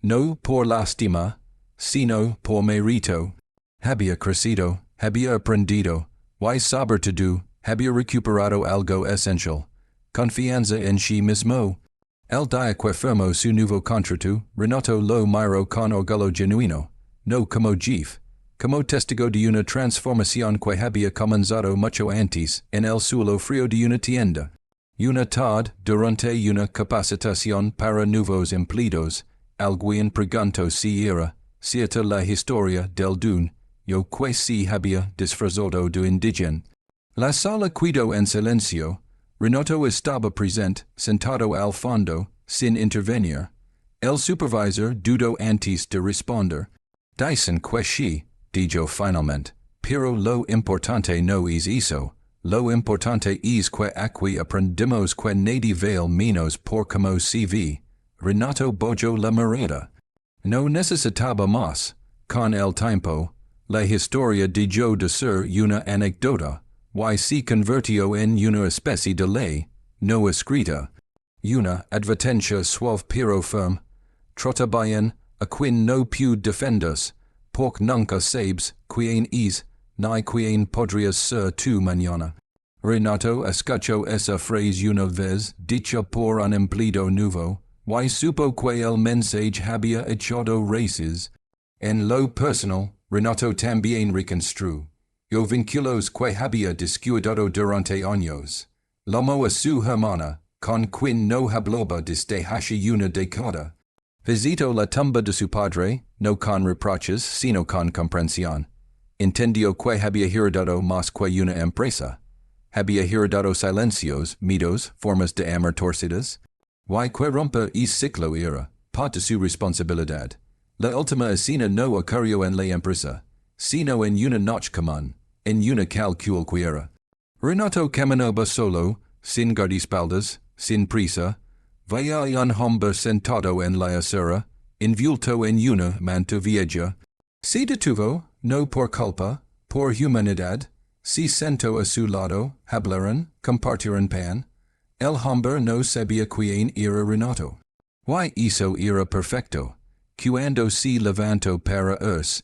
no por lástima, sino por mérito. Había crecido, había aprendido, y sobre todo, había recuperado algo esencial, confianza en sí mismo. El día que firmó su nuevo contrato, Renato lo miró con orgullo genuino, no como jefe, como testigo de una transformación que había comenzado mucho antes en el suelo frío de una tienda. Una tarde, durante una capacitación para nuevos empleados, alguien preguntó si era cierta la historia del dun, yo que se había disfrazado de indigente. La sala quedó en silencio. Renato estaba presente, sentado al fondo, sin intervenir. El supervisor dudó antes de responder. Dicen que sí, dijo finalmente, pero lo importante no es eso. Lo importante es que aquí aprendemos que nadie vale menos por como se ve. Renato bajó la mirada. No necesitaba más. Con el tiempo, la historia dejó de ser una anécdota. Y se convirtió en una especie de ley, no escrita. Una advertencia suave pero firme. Trata bien, a quien no puede defenderse, porque nunca sabes quién es, ni quién podría ser tu mañana. Renato escuchó esa frase una vez dicha por un empleado nuevo, y supo que el mensaje había echado raíces. En lo personal, Renato también reconstruyó. Yo vínculos que había descuidado durante años. Llamó a su hermana, con quien no hablaba desde hace una década. Visitó la tumba de su padre, no con reproches, sino con comprensión. Entendió que había heredado más que una empresa. Había heredado silencios, miedos, formas de amor torcidas. Y que romper ese ciclo era, parte de su responsabilidad. La última escena no ocurrió en la empresa, sino en una noche común, en una calcul quiera. Renato caminaba solo, sin guardaespaldas, sin prisa, veía un hombre sentado en la acera, envuelto en una manta vieja. Se detuvo, no por culpa, por humanidad, se sentó a su lado, hablaron, compartieron pan. El hombre no sabía quién era Renato. Y hizo era perfecto. Cuando se levantó para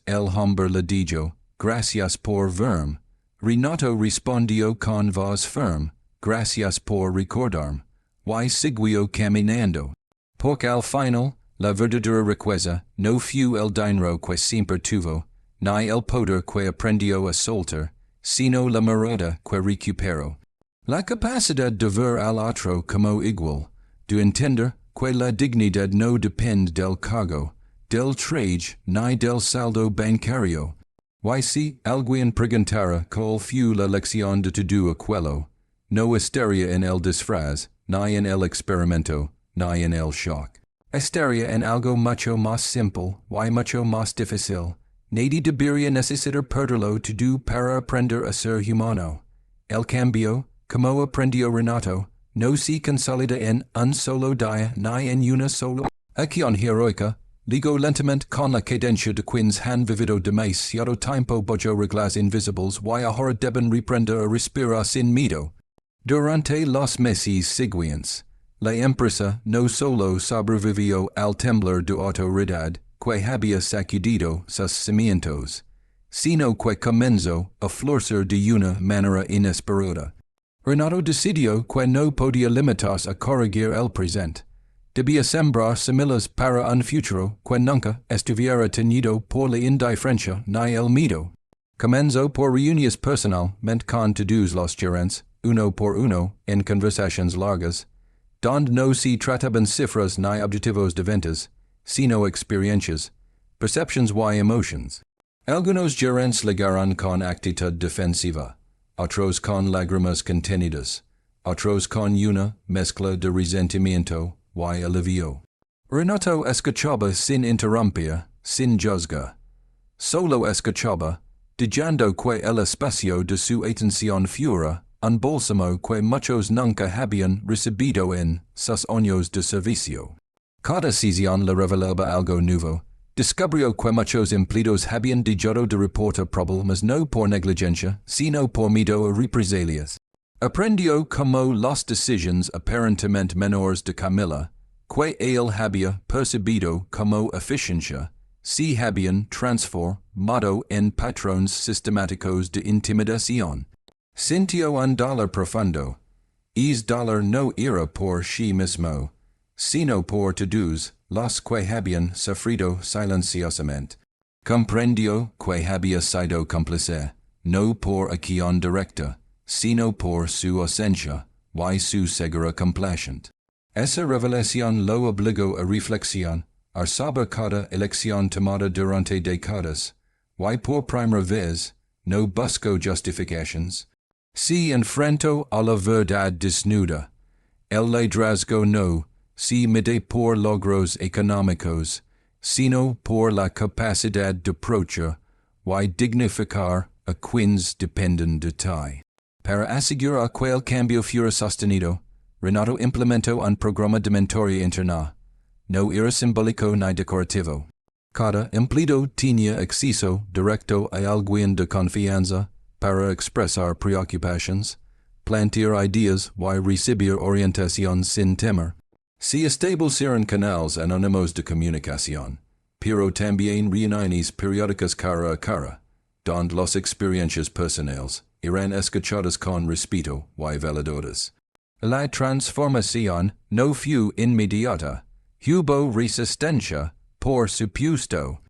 el hombre le dijo, gracias por verme. Renato respondió con voz firme, gracias por recordarme. Y siguió caminando. Porque al final, la verdadera riqueza no fue el dinero que siempre tuvo, ni el poder que aprendió a soltar, sino la mirada que recuperó. La capacidad de ver al otro como igual, de entender que la dignidad no depende del cargo, del traje ni del saldo bancario. Y si alguien preguntara cuál fue la lección de todo aquello, no estaría en el disfraz, ni en el experimento, ni en el shock. Estaría en algo mucho más simple y mucho más difícil. Nadie debería necesitar perderlo todo para aprender a ser humano. El cambio, como aprendió Renato, no se consolida en un solo día ni en una sola acción heroica. Ligo lentamente con la cadencia de quienes han vivido demasiado tiempo bajo reglas invisibles y ahora deben reprender a respirar sin miedo. Durante los meses siguientes, la empresa no solo sobrevivió al temblor de autoridad que había sacudido sus cimientos, sino que comenzó a florecer de una manera inesperada. Renato decidió que no podía limitarse a corregir el presente. Debía sembrar semillas para un futuro que nunca estuviera teñido por la indiferencia ni el miedo. Comenzó por reuniones personalmente con todos los gerentes, uno por uno, en conversaciones largas, donde no se trataban cifras ni objetivos de ventas, sino experiencias, perceptions y emotions. Algunos gerentes ligaron con actitud defensiva, otros con lágrimas contenidas, otros con una mezcla de resentimiento y alivio. Renato escuchaba sin interrumpir, sin juzgar. Solo escuchaba, dejando que el espacio de su atención fuera un bálsamo que muchos nunca habían recibido en sus años de servicio. Cada sesión le revelaba algo nuevo. Descubrió que muchos empleados habían dejado de reportar problemas no por negligencia, sino por miedo a represalias. Aprendió cómo las decisiones aparentemente menores de Camila, que él había percibido como eficiencia, se habían transformado en patrones sistemáticos de intimidación. Sintió un dolor profundo. Es dolor no era por sí mismo, sino por todos los que habían sufrido silenciosamente. Comprendió que había sido cómplice, no por acción directa, sino por su ausencia y su segura complacencia. Esa revelación lo obligó a reflexión, a sobre cada elección tomada durante décadas, y por primera vez, no buscó justificaciones. Se enfrentó a la verdad desnuda. El liderazgo no se mide por logros económicos, sino por la capacidad de proteger y dignificar a quienes dependen de ti. Para asegurar que el cambio fuera sostenido, Renato implementó un programa de mentoría interna. No era simbólico ni decorativo. Cada empleado tenía acceso directo a alguien de confianza para expresar preocupaciones, plantear ideas y recibir orientación sin temor. Se establecieron canales anónimos de comunicación, pero también reuniones periódicas cara a cara, donde las experiencias personales eran escuchadas con respeto y validadas. La transformación no fue inmediata. Hubo resistencia, por supuesto.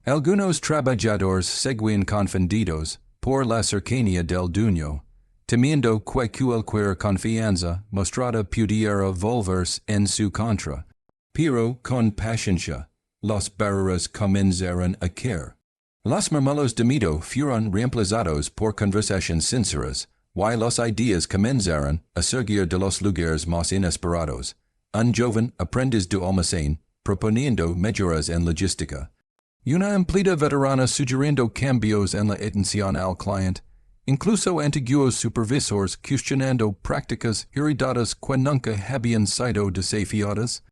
Algunos trabajadores seguían confundidos por la cercanía del dueño, temiendo que cualquier confianza mostrada pudiera volverse en su contra. Pero con paciencia, las barreras comenzaron a caer. Los murmullos de miedo fueron reemplazados por conversaciones sinceras, y las ideas comenzaron a surgir de los lugares más inesperados. Un joven aprendiz de almacén proponiendo mejoras en logística. Una empleada veterana sugiriendo cambios en la atención al cliente. Incluso antiguos supervisores cuestionando prácticas heredadas que nunca habían sido desafiadas.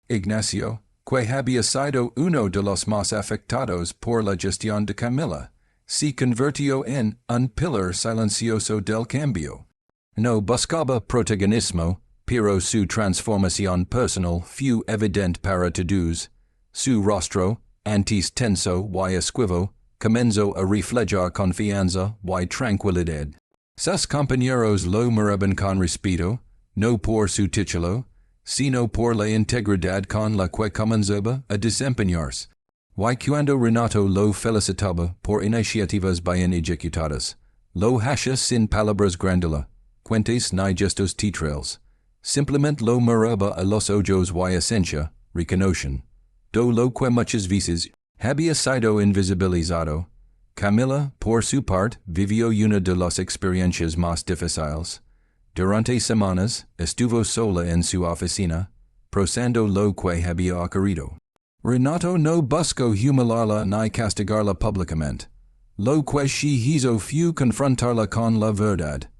Ignacio, que había sido uno de los más afectados por la gestión de Camila, se convirtió en un pilar silencioso del cambio. No buscaba protagonismo, pero su transformación personal few evident para todos, su rostro, antes tenso y esquivo, comenzó a reflejar confianza y tranquilidad. Sus compañeros lo miraban con respeto, no por su título, sino por la integridad con la que comenzaba a desempeñarse. Y cuando Renato lo felicitaba por iniciativas bien ejecutadas, lo hacía sin palabras grandula, cuentes ni gestos teatrales. Simplemente lo miraba a los ojos y esencia, reconocen. Do lo que muchas veces había sido invisibilizado. Camila, por su parte, vivió una de las experiencias más difíciles. Durante semanas, estuvo sola en su oficina, procesando lo que había ocurrido. Renato no buscó humillarla ni castigarla públicamente. Lo que she hizo fue confrontarla con la verdad.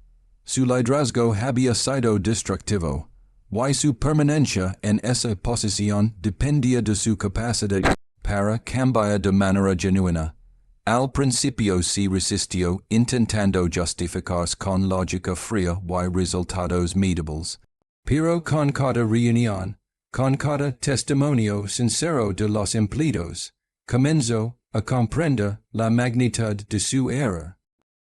Su liderazgo había sido destructivo, y su permanencia en esa posición dependía de su capacidad para cambiar de manera genuina. Al principio se resistió intentando justificarse con lógica fría y resultados medibles, pero con cada reunión, con cada testimonio sincero de los empleados, comenzó a comprender la magnitud de su error.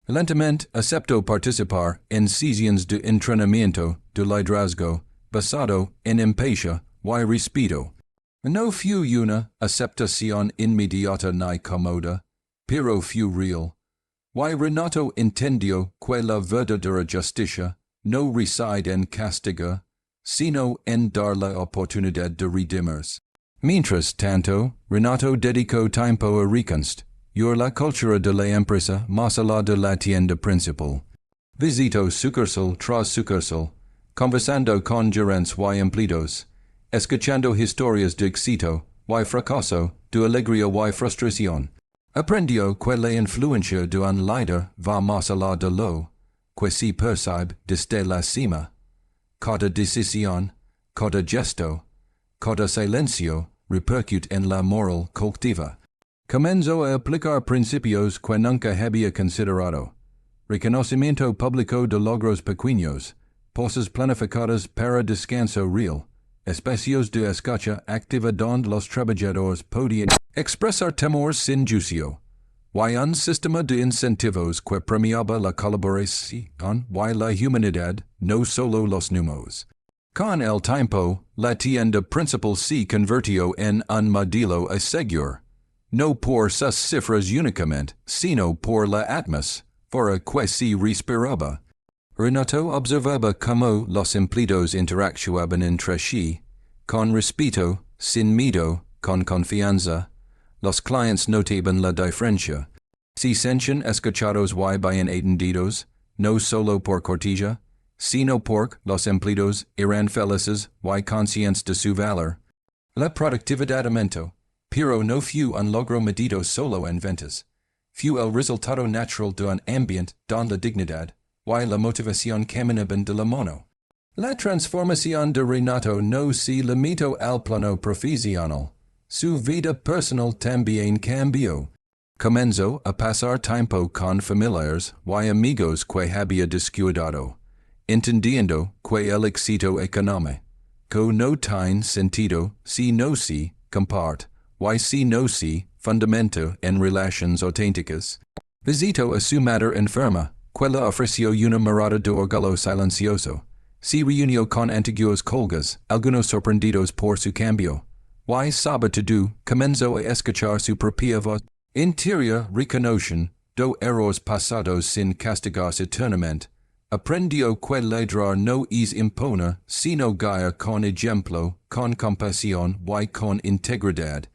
Lentamente aceptó participar en sesiones de entrenamiento de liderazgo basado en empatía y respeto. No fue una aceptación inmediata ni cómoda, pero fue real. Y Renato entendió que la verdadera justicia no reside en castigar, sino en dar la oportunidad de redimirse. Mientras tanto, Renato dedicó tiempo a reconstruir la cultura de la empresa más allá de la tienda principal. Visitó sucursal tras sucursal, conversando con gerentes y empleados, escuchando historias de éxito y fracaso, de alegría y frustración. Aprendió que la influencia de un líder va más allá de lo que se percibe desde la cima. Cada decisión, cada gesto, cada silencio repercute en la moral colectiva. Comenzó a aplicar principios que nunca había considerado. Reconocimiento público de logros pequeños, pausas planificadas para descanso real, espacios de escucha activa donde los trabajadores podían expresar temor sin juicio, y un sistema de incentivos que premiaba la colaboración y la humanidad, no solo los números. Con el tiempo, la tienda principal se convirtió en un modelo a seguir, no por sus cifras únicamente, sino por la atmósfera que se respiraba. Renato observaba cómo los empleados interactuaban entre sí, con respeto, sin miedo, con confianza. Los clientes notaban la diferencia. Se sentían escuchados y bien entendidos, no solo por cortesía, sino porque los empleados eran felices y conscientes de su valor. La productividad aumentó, pero no fue un logro medido solo en ventas. Fue el resultado natural de un ambiente donde la dignidad y la motivación caminaban de la mano. La transformación de Renato no se limitó al plano profesional. Su vida personal también cambió. Comenzó a pasar tiempo con familiares y amigos que había descuidado, entendiendo que el éxito económico no tiene sentido si no se comparte y si no se fundamenta en relaciones auténticas. Visitó a su madre enferma, que le ofreció una mirada de orgullo silencioso. Se reunió con antiguos colegas, algunos sorprendidos por su cambio. Y sobre todo, comenzó a escuchar su propia voz interior, reconoció dos errores pasados sin castigarse eternamente. Aprendió que liderar no es imponer, sino guiar con ejemplo, con compasión y con integridad.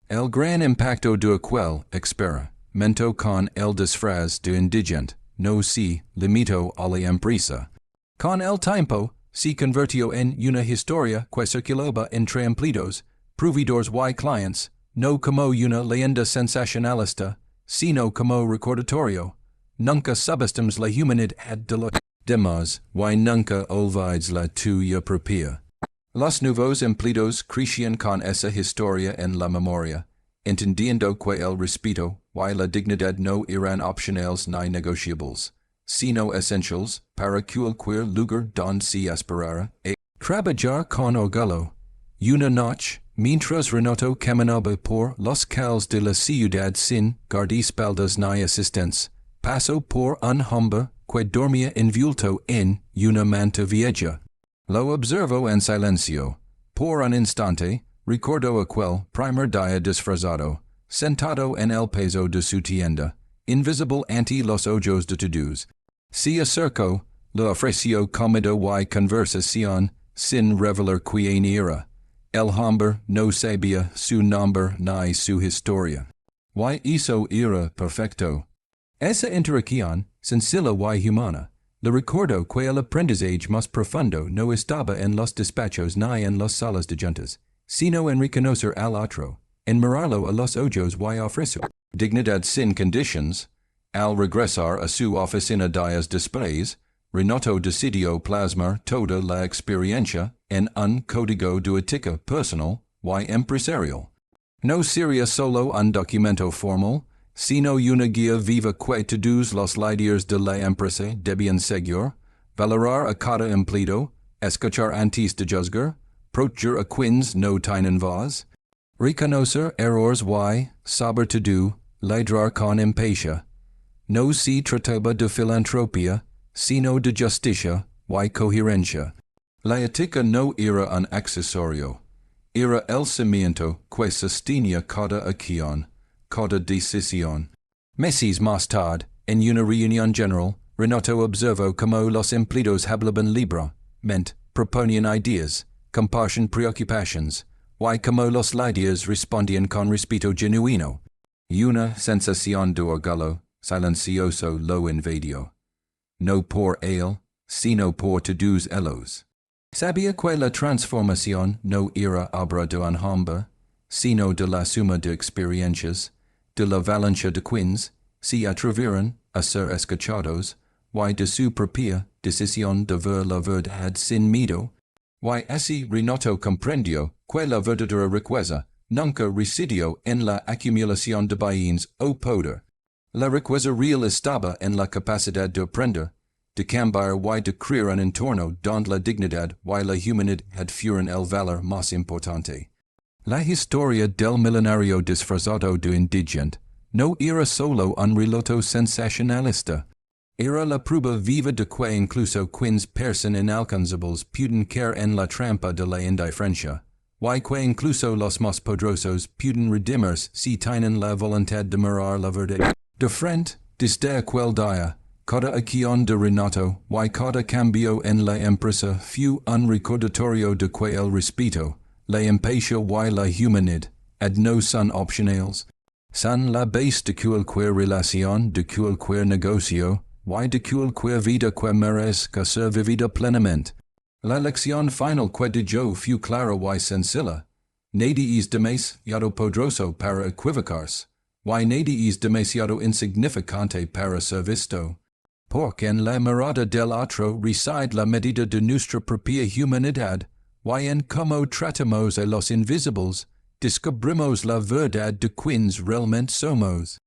El gran impacto de aquel experimento con el disfraz de indigente no se limitó a la empresa. Con el tiempo, se convirtió en una historia que circulaba entre empleados, proveedores y clientes, no como una leyenda sensacionalista, sino como recordatorio. Nunca subestimes la humanidad de los demás y nunca olvides la tuya propia. Los nuevos empleados crecían con esa historia en la memoria, entendiendo que el respeto y la dignidad no eran opcionales ni negociables, sino esenciales para cualquier lugar donde se aspirara a Trabajar con orgullo. Una noche, mientras Renato caminaba por los calles de la ciudad sin guardaespaldas ni asistentes, pasó por un hombre que dormía envuelto en una manta vieja. Lo observó en silencio. Por un instante, recordó aquel primer día disfrazado, sentado en el piso de su tienda, invisible ante los ojos de todos. Se acercó, le ofreció comida y conversación, sin revelar quién era. El hombre no sabía su nombre ni su historia. Y eso era perfecto. Esa interacción, sencilla y humana, le recordó que el aprendizaje más profundo no estaba en los despachos ni en las salas de juntas, sino en reconocer al otro, en mirarlo a los ojos y ofrecer dignidad sin condiciones. Al regresar a su oficina días después, Renato decidió plasmar toda la experiencia en un código de ética personal y empresarial. No sería solo un documento formal, sino una guía viva que todos los líderes de la empresa debían seguir, valorar a cada empleado, escuchar antes de juzgar, proteger a quienes no tienen voz, reconocer errores y, sobre todo, liderar con empatia. No se trataba de filantropía, sino de justicia y coherencia. La ética no era un accesorio, era el cimiento que sostenía cada acción, cada decisión. Meses más tarde, en una reunión general, Renato observó cómo los empleados hablaban libremente, proponían ideas, compartían preocupaciones, y cómo los líderes respondían con respeto genuino. Y una sensación de orgullo silencioso lo invadió. No por él, sino por todos ellos. Sabía que la transformación no era obra de un hombre, sino de la suma de experiencias, de la avalancha de quienes se atrevieron a ser escuchados, y de su propia decisión de ver la verdad sin miedo, y así Renato comprendió que la verdadera riqueza nunca residió en la acumulación de bienes o poder. La riqueza real estaba en la capacidad de aprender, de cambiar y de crear un entorno donde la dignidad y la humanidad fueran el valor más importante. La historia del milenario disfrazado de indigente no era solo un relato sensacionalista. Era la prueba viva de que incluso quienes personas inalcanzables pueden caer en la trampa de la indiferencia, y que incluso los más poderosos pueden redimirse si tienen la voluntad de mirar la verdad. De frente, desde aquel día, cada acción de Renato y cada cambio en la empresa fue un recordatorio de que el respeto, la empatia y la humanidad no son opcionales. Son la base de cualquier relación, de cualquier negocio, y de cualquier vida que merezca ser vivida plenamente. La lección final que dejó fue clara y sencilla. Nadie es demasiado poderoso para equivocarse, y nadie es demasiado insignificante para ser visto. Porque en la mirada del otro reside la medida de nuestra propia humanidad, y en cómo tratamos a los invisibles, descubrimos la verdad de quienes realmente somos.